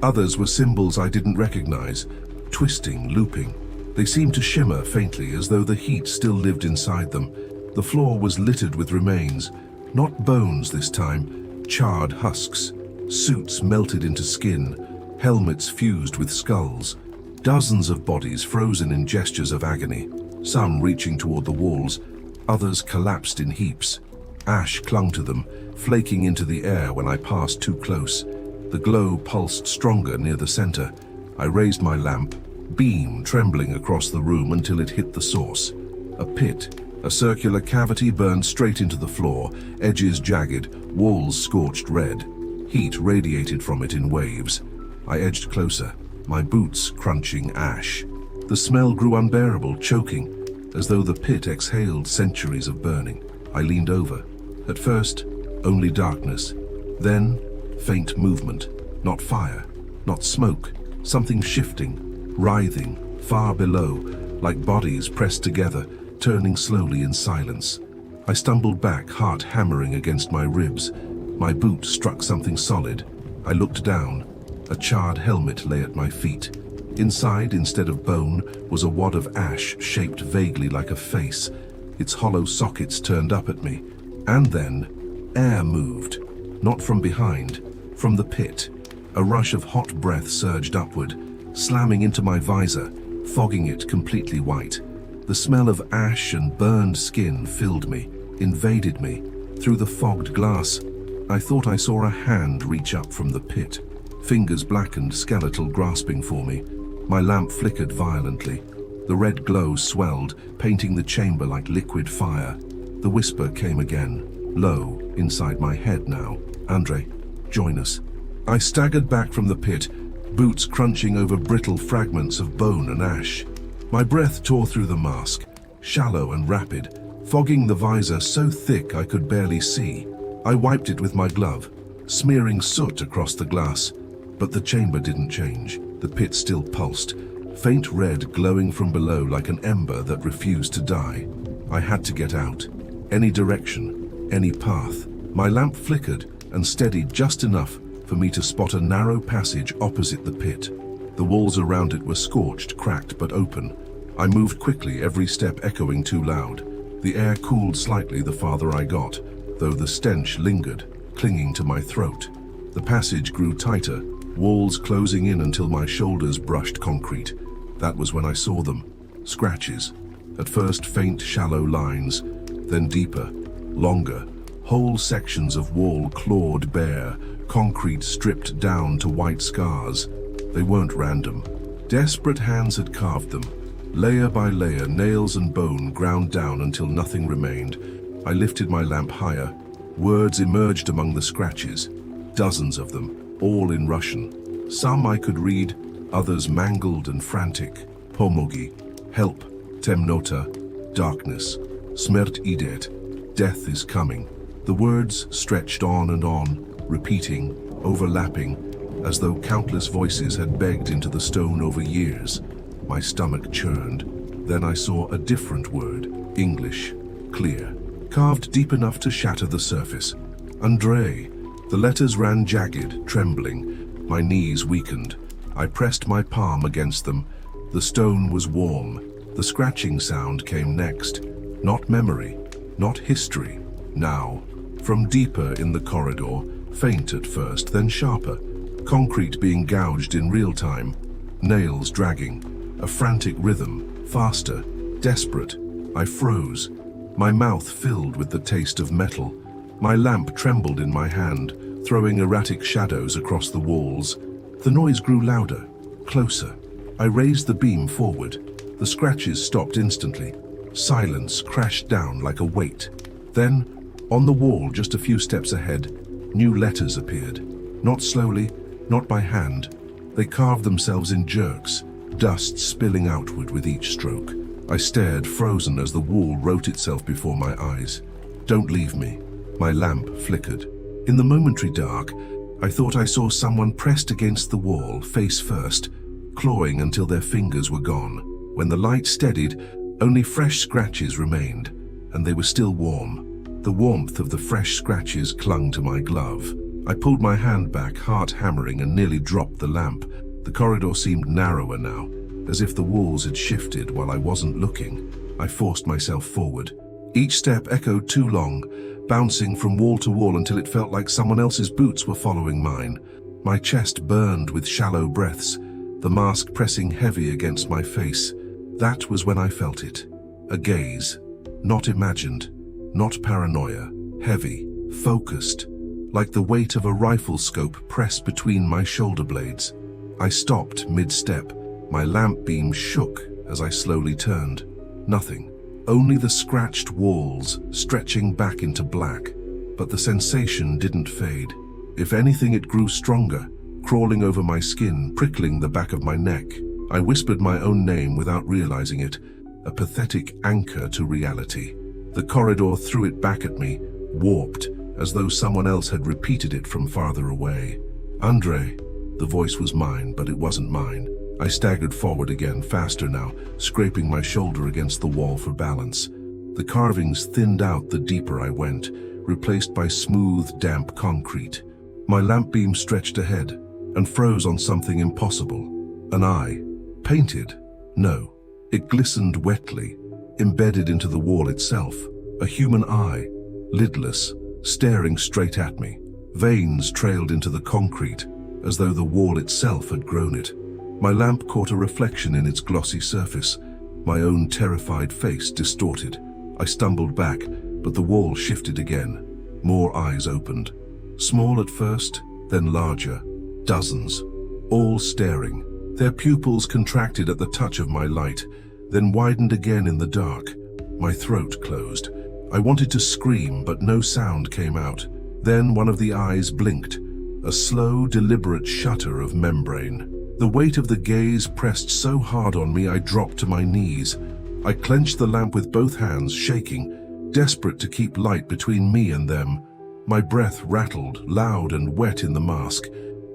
Others were symbols I didn't recognize, twisting, looping. They seemed to shimmer faintly, as though the heat still lived inside them. The floor was littered with remains, not bones this time, charred husks. Suits melted into skin, helmets fused with skulls. Dozens of bodies frozen in gestures of agony, some reaching toward the walls, others collapsed in heaps. Ash clung to them, flaking into the air when I passed too close. The glow pulsed stronger near the center. I raised my lamp, beam trembling across the room until it hit the source. A pit, a circular cavity burned straight into the floor, edges jagged, walls scorched red. Heat radiated from it in waves. I edged closer, my boots crunching ash. The smell grew unbearable, choking, as though the pit exhaled centuries of burning. I leaned over. At first, only darkness. Then, faint movement. Not fire, not smoke. Something shifting, writhing, far below, like bodies pressed together, turning slowly in silence. I stumbled back, heart hammering against my ribs. My boot struck something solid. I looked down. A charred helmet lay at my feet. Inside, instead of bone, was a wad of ash shaped vaguely like a face. Its hollow sockets turned up at me. And then, air moved. Not from behind, From the pit, a rush of hot breath surged upward, slamming into my visor, fogging it completely white. The smell of ash and burned skin filled me, invaded me. Through the fogged glass, I thought I saw a hand reach up from the pit, fingers blackened, skeletal, grasping for me. My lamp flickered violently. The red glow swelled, painting the chamber like liquid fire. The whisper came again, low, inside my head now. "Andre, join us." I staggered back from the pit, boots crunching over brittle fragments of bone and ash. My breath tore through the mask, shallow and rapid, fogging the visor so thick I could barely see. I wiped it with my glove, smearing soot across the glass. But the chamber didn't change. The pit still pulsed, faint red glowing from below like an ember that refused to die. I had to get out. Any direction, any path. My lamp flickered and steadied just enough for me to spot a narrow passage opposite the pit. The walls around it were scorched, cracked, but open. I moved quickly, every step echoing too loud. The air cooled slightly the farther I got, though the stench lingered, clinging to my throat. The passage grew tighter, walls closing in until my shoulders brushed concrete. That was when I saw them. Scratches. At first faint, shallow lines, then deeper, longer. Whole sections of wall clawed bare, concrete stripped down to white scars. They weren't random. Desperate hands had carved them. Layer by layer, nails and bone ground down until nothing remained. I lifted my lamp higher. Words emerged among the scratches. Dozens of them, all in Russian. Some I could read, others mangled and frantic. Pomogi, help. Temnota, darkness. Smert idet, death is coming. The words stretched on and on, repeating, overlapping, as though countless voices had begged into the stone over years. My stomach churned. Then I saw a different word, English, clear, carved deep enough to shatter the surface. Andre. The letters ran jagged, trembling. My knees weakened. I pressed my palm against them. The stone was warm. The scratching sound came next. Not memory, not history. Now, from deeper in the corridor, faint at first, then sharper. Concrete being gouged in real time. Nails dragging. A frantic rhythm, faster, desperate. I froze. My mouth filled with the taste of metal. My lamp trembled in my hand, throwing erratic shadows across the walls. The noise grew louder, closer. I raised the beam forward. The scratches stopped instantly. Silence crashed down like a weight. Then, on the wall just a few steps ahead, new letters appeared. Not slowly, not by hand. They carved themselves in jerks, dust spilling outward with each stroke. I stared, frozen, as the wall wrote itself before my eyes. Don't leave me. My lamp flickered. In the momentary dark, I thought I saw someone pressed against the wall, face first, clawing until their fingers were gone. When the light steadied, only fresh scratches remained, and they were still warm. The warmth of the fresh scratches clung to my glove. I pulled my hand back, heart hammering, and nearly dropped the lamp. The corridor seemed narrower now, as if the walls had shifted while I wasn't looking. I forced myself forward. Each step echoed too long, bouncing from wall to wall until it felt like someone else's boots were following mine. My chest burned with shallow breaths, the mask pressing heavy against my face. That was when I felt it. A gaze, not imagined, not paranoia, heavy, focused, like the weight of a rifle scope pressed between my shoulder blades. I stopped mid-step. My lamp beam shook as I slowly turned. Nothing. Only the scratched walls stretching back into black. But the sensation didn't fade. If anything, it grew stronger, crawling over my skin, prickling the back of my neck. I whispered my own name without realizing it, a pathetic anchor to reality. The corridor threw it back at me, warped, as though someone else had repeated it from farther away. Andre. The voice was mine, but it wasn't mine. I staggered forward again, faster now, scraping my shoulder against the wall for balance. The carvings thinned out the deeper I went, replaced by smooth, damp concrete. My lamp beam stretched ahead and froze on something impossible. An eye. Painted? No. It glistened wetly, embedded into the wall itself. A human eye, lidless, staring straight at me. Veins trailed into the concrete, as though the wall itself had grown it. My lamp caught a reflection in its glossy surface, my own terrified face distorted. I stumbled back, but the wall shifted again. More eyes opened. Small at first, then larger. Dozens. All staring. Their pupils contracted at the touch of my light, then widened again in the dark. My throat closed. I wanted to scream, but no sound came out. Then one of the eyes blinked. A slow, deliberate shutter of membrane. The weight of the gaze pressed so hard on me I dropped to my knees. I clenched the lamp with both hands, shaking, desperate to keep light between me and them. My breath rattled, loud and wet in the mask,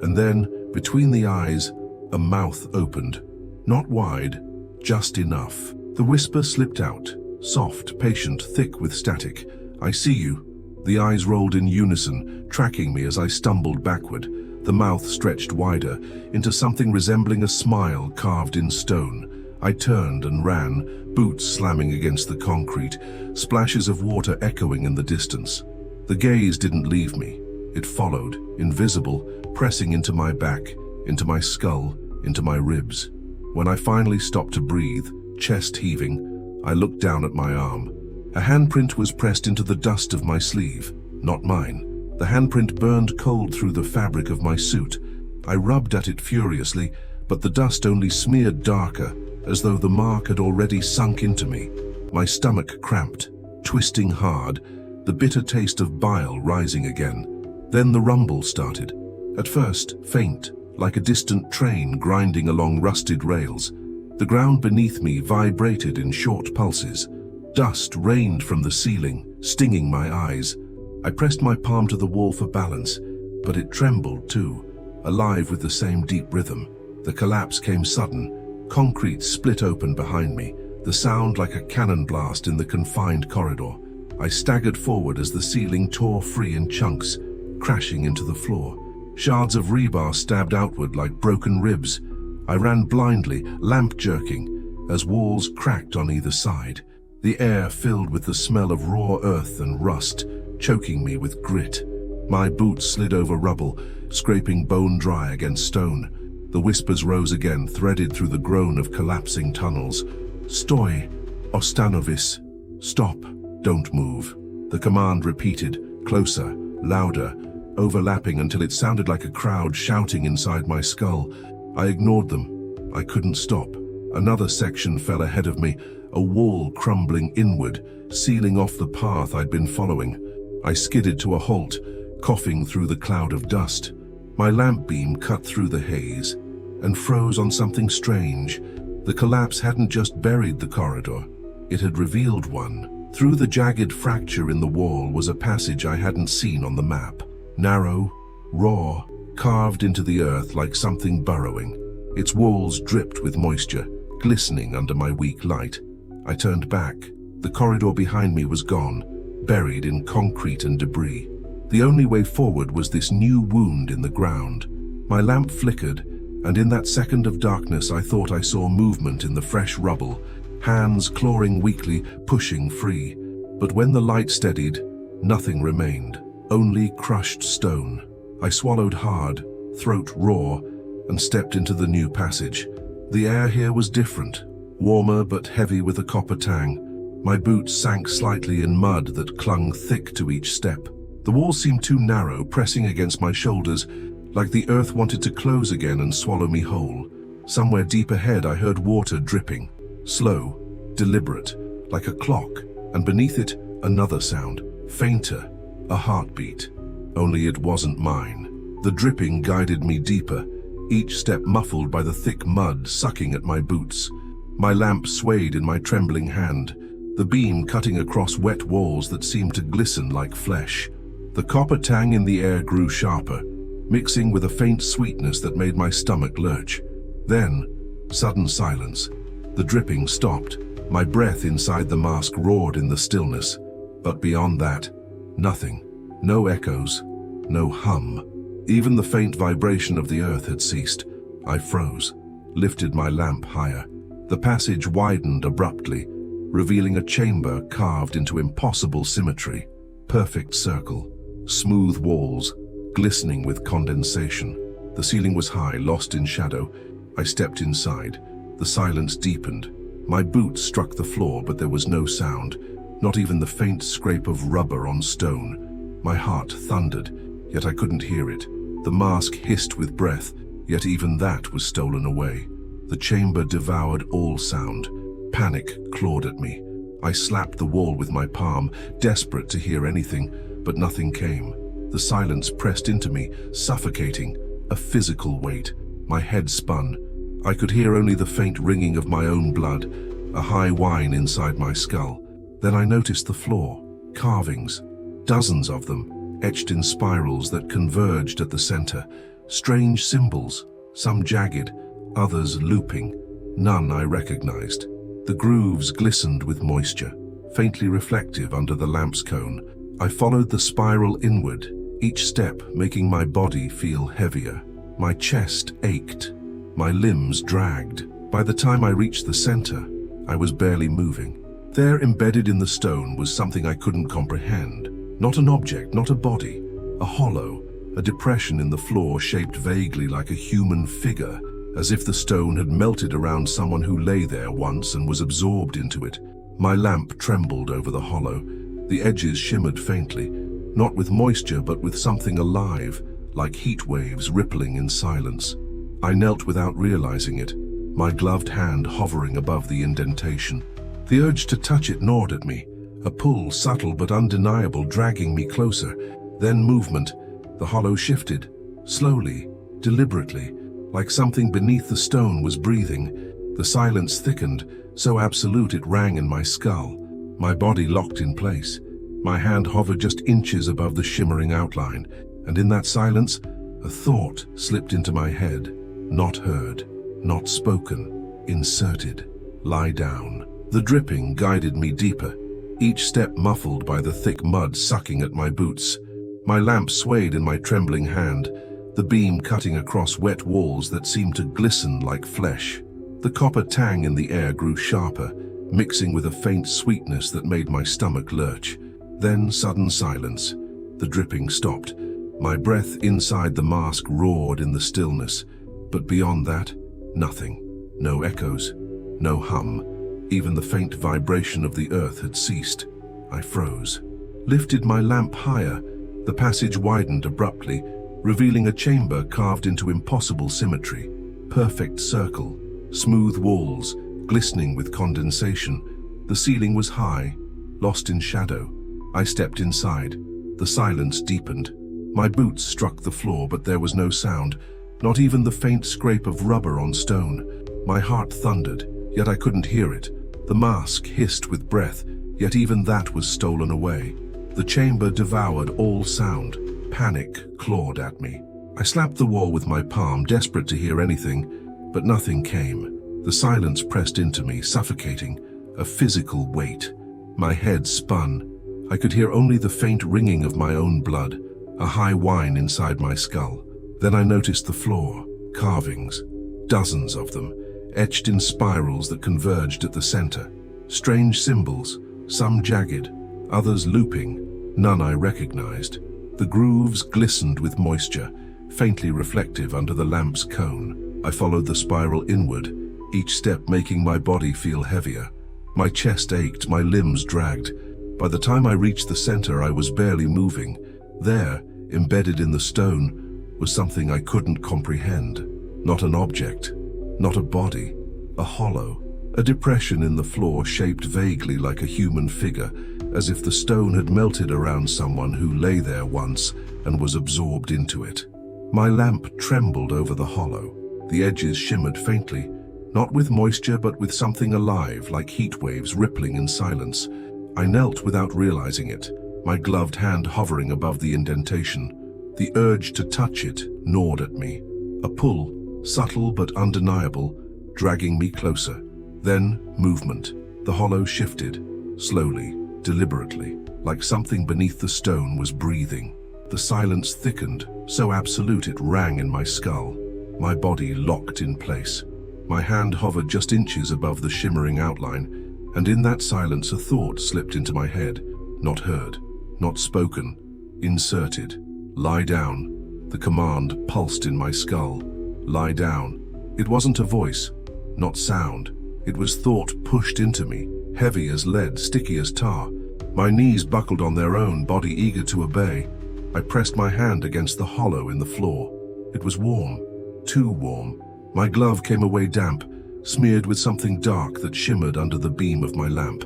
and then, between the eyes, a mouth opened. Not wide, just enough. The whisper slipped out, soft, patient, thick with static. "I see you." The eyes rolled in unison, tracking me as I stumbled backward. The mouth stretched wider, into something resembling a smile carved in stone. I turned and ran, boots slamming against the concrete, splashes of water echoing in the distance. The gaze didn't leave me. It followed, invisible, pressing into my back, into my skull, into my ribs. When I finally stopped to breathe, chest heaving, I looked down at my arm. A handprint was pressed into the dust of my sleeve, not mine. The handprint burned cold through the fabric of my suit. I rubbed at it furiously, but the dust only smeared darker, as though the mark had already sunk into me. My stomach cramped, twisting hard, the bitter taste of bile rising again. Then the rumble started. At first, faint, like a distant train grinding along rusted rails. The ground beneath me vibrated in short pulses. Dust rained from the ceiling, stinging my eyes. I pressed my palm to the wall for balance, but it trembled too, alive with the same deep rhythm. The collapse came sudden. Concrete split open behind me, the sound like a cannon blast in the confined corridor. I staggered forward as the ceiling tore free in chunks, crashing into the floor. Shards of rebar stabbed outward like broken ribs. I ran blindly, lamp jerking, as walls cracked on either side. The air filled with the smell of raw earth and rust, choking me with grit. My boots slid over rubble, scraping bone dry against stone. The whispers rose again, threaded through the groan of collapsing tunnels. "Stoi, Ostanovis." Stop, don't move. The command repeated, closer, louder, overlapping until it sounded like a crowd shouting inside my skull. I ignored them. I couldn't stop. Another section fell ahead of me, a wall crumbling inward, sealing off the path I'd been following. I skidded to a halt, coughing through the cloud of dust. My lamp beam cut through the haze and froze on something strange. The collapse hadn't just buried the corridor, it had revealed one. Through the jagged fracture in the wall was a passage I hadn't seen on the map. Narrow, raw, carved into the earth like something burrowing. Its walls dripped with moisture, glistening under my weak light. I turned back. The corridor behind me was gone, buried in concrete and debris. The only way forward was this new wound in the ground. My lamp flickered, and in that second of darkness I thought I saw movement in the fresh rubble, hands clawing weakly, pushing free. But when the light steadied, nothing remained, only crushed stone. I swallowed hard, throat raw, and stepped into the new passage. The air here was different, warmer but heavy with a copper tang. My boots sank slightly in mud that clung thick to each step. The wall seemed too narrow, pressing against my shoulders, like the earth wanted to close again and swallow me whole. Somewhere deep ahead I heard water dripping, slow, deliberate, like a clock, and beneath it another sound, fainter, a heartbeat. Only it wasn't mine. The dripping guided me deeper, each step muffled by the thick mud sucking at my boots. My lamp swayed in my trembling hand, the beam cutting across wet walls that seemed to glisten like flesh. The copper tang in the air grew sharper, mixing with a faint sweetness that made my stomach lurch. Then, sudden silence. The dripping stopped. My breath inside the mask roared in the stillness. But beyond that, nothing. No echoes, no hum. Even the faint vibration of the earth had ceased. I froze, lifted my lamp higher. The passage widened abruptly, revealing a chamber carved into impossible symmetry. Perfect circle, smooth walls, glistening with condensation. The ceiling was high, lost in shadow. I stepped inside. The silence deepened. My boots struck the floor, but there was no sound, not even the faint scrape of rubber on stone. My heart thundered, yet I couldn't hear it. The mask hissed with breath, yet even that was stolen away. The chamber devoured all sound. Panic clawed at me. I slapped the wall with my palm, desperate to hear anything, but nothing came. The silence pressed into me, suffocating, a physical weight. My head spun. I could hear only the faint ringing of my own blood, a high whine inside my skull. Then I noticed the floor, carvings, dozens of them, etched in spirals that converged at the center. Strange symbols, some jagged, others looping, none I recognized. The grooves glistened with moisture, faintly reflective under the lamp's cone. I followed the spiral inward, each step making my body feel heavier. My chest ached, my limbs dragged. By the time I reached the center, I was barely moving. There, embedded in the stone, was something I couldn't comprehend. Not an object, not a body, a hollow, a depression in the floor shaped vaguely like a human figure, as if the stone had melted around someone who lay there once and was absorbed into it. My lamp trembled over the hollow. The edges shimmered faintly, not with moisture but with something alive, like heat waves rippling in silence. I knelt without realizing it, my gloved hand hovering above the indentation. The urge to touch it gnawed at me, a pull subtle but undeniable dragging me closer. Then movement. The hollow shifted, slowly, deliberately, like something beneath the stone was breathing. The silence thickened, so absolute it rang in my skull. My body locked in place. My hand hovered just inches above the shimmering outline, and in that silence, a thought slipped into my head. Not heard, not spoken, inserted. Lie down. The dripping guided me deeper, each step muffled by the thick mud sucking at my boots. My lamp swayed in my trembling hand, the beam cutting across wet walls that seemed to glisten like flesh. The copper tang in the air grew sharper, mixing with a faint sweetness that made my stomach lurch. Then sudden silence. The dripping stopped. My breath inside the mask roared in the stillness, but beyond that, nothing. No echoes, no hum. Even the faint vibration of the earth had ceased. I froze. Lifted my lamp higher. The passage widened abruptly, revealing a chamber carved into impossible symmetry. Perfect circle, smooth walls, glistening with condensation. The ceiling was high, lost in shadow. I stepped inside. The silence deepened. My boots struck the floor, but there was no sound, not even the faint scrape of rubber on stone. My heart thundered, yet I couldn't hear it. The mask hissed with breath, yet even that was stolen away. The chamber devoured all sound. Panic clawed at me. I slapped the wall with my palm, desperate to hear anything, but nothing came. The silence pressed into me, suffocating, a physical weight. My head spun. I could hear only the faint ringing of my own blood, a high whine inside my skull. Then I noticed the floor, carvings, dozens of them, etched in spirals that converged at the center. Strange symbols, some jagged, others looping, none I recognized. The grooves glistened with moisture, faintly reflective under the lamp's cone. I followed the spiral inward, each step making my body feel heavier. My chest ached, my limbs dragged. By the time I reached the center, I was barely moving. There, embedded in the stone, was something I couldn't comprehend. Not an object, not a body, a hollow, a depression in the floor shaped vaguely like a human figure, as if the stone had melted around someone who lay there once and was absorbed into it. My lamp trembled over the hollow. The edges shimmered faintly, not with moisture but with something alive, like heat waves rippling in silence. I knelt without realizing it, my gloved hand hovering above the indentation. The urge to touch it gnawed at me, a pull, subtle but undeniable, dragging me closer. Then movement. The hollow shifted, slowly, deliberately, like something beneath the stone was breathing. The silence thickened, so absolute it rang in my skull. My body locked in place. My hand hovered just inches above the shimmering outline, and in that silence a thought slipped into my head. Not heard, not spoken, inserted. Lie down. The command pulsed in my skull. Lie down. It wasn't a voice, not sound. It was thought pushed into me, heavy as lead, sticky as tar. My knees buckled on their own, body eager to obey. I pressed my hand against the hollow in the floor. It was warm, too warm. My glove came away damp, smeared with something dark that shimmered under the beam of my lamp.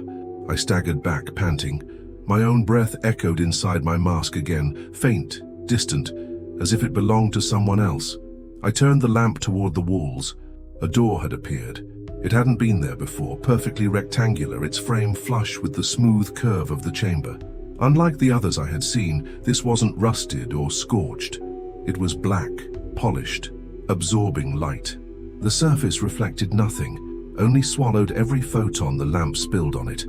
I staggered back, panting. My own breath echoed inside my mask again, faint, distant, as if it belonged to someone else. I turned the lamp toward the walls. A door had appeared. It hadn't been there before, perfectly rectangular, its frame flush with the smooth curve of the chamber. Unlike the others I had seen, this wasn't rusted or scorched. It was black, polished, absorbing light. The surface reflected nothing, only swallowed every photon the lamp spilled on it.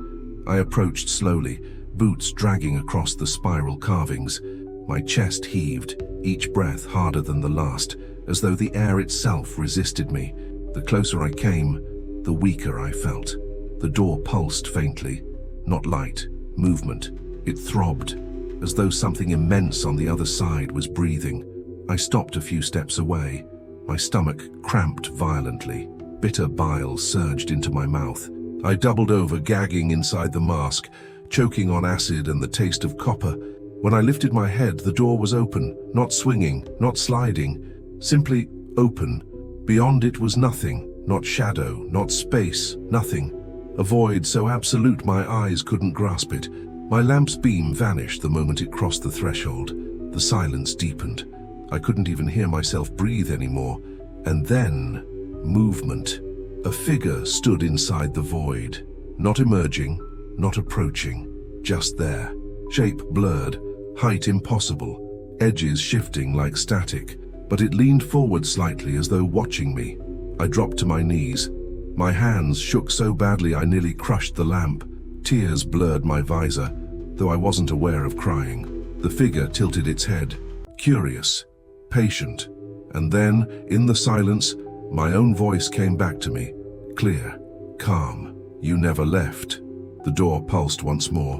I approached slowly, boots dragging across the spiral carvings. My chest heaved, each breath harder than the last, as though the air itself resisted me. The closer I came, the weaker I felt. The door pulsed faintly, not light, movement. It throbbed, as though something immense on the other side was breathing. I stopped a few steps away. My stomach cramped violently. Bitter bile surged into my mouth. I doubled over, gagging inside the mask, choking on acid and the taste of copper. When I lifted my head, the door was open, not swinging, not sliding, simply open. Beyond it was nothing, not shadow, not space, nothing. A void so absolute my eyes couldn't grasp it. My lamp's beam vanished the moment it crossed the threshold. The silence deepened. I couldn't even hear myself breathe anymore. And then, movement. A figure stood inside the void. Not emerging, not approaching, just there. Shape blurred, height impossible, edges shifting like static. But it leaned forward slightly as though watching me. I dropped to my knees. My hands shook so badly I nearly crushed the lamp. Tears blurred my visor, though I wasn't aware of crying. The figure tilted its head, curious, patient. And then, in the silence, my own voice came back to me, clear, calm. You never left. The door pulsed once more,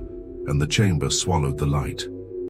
and the chamber swallowed the light.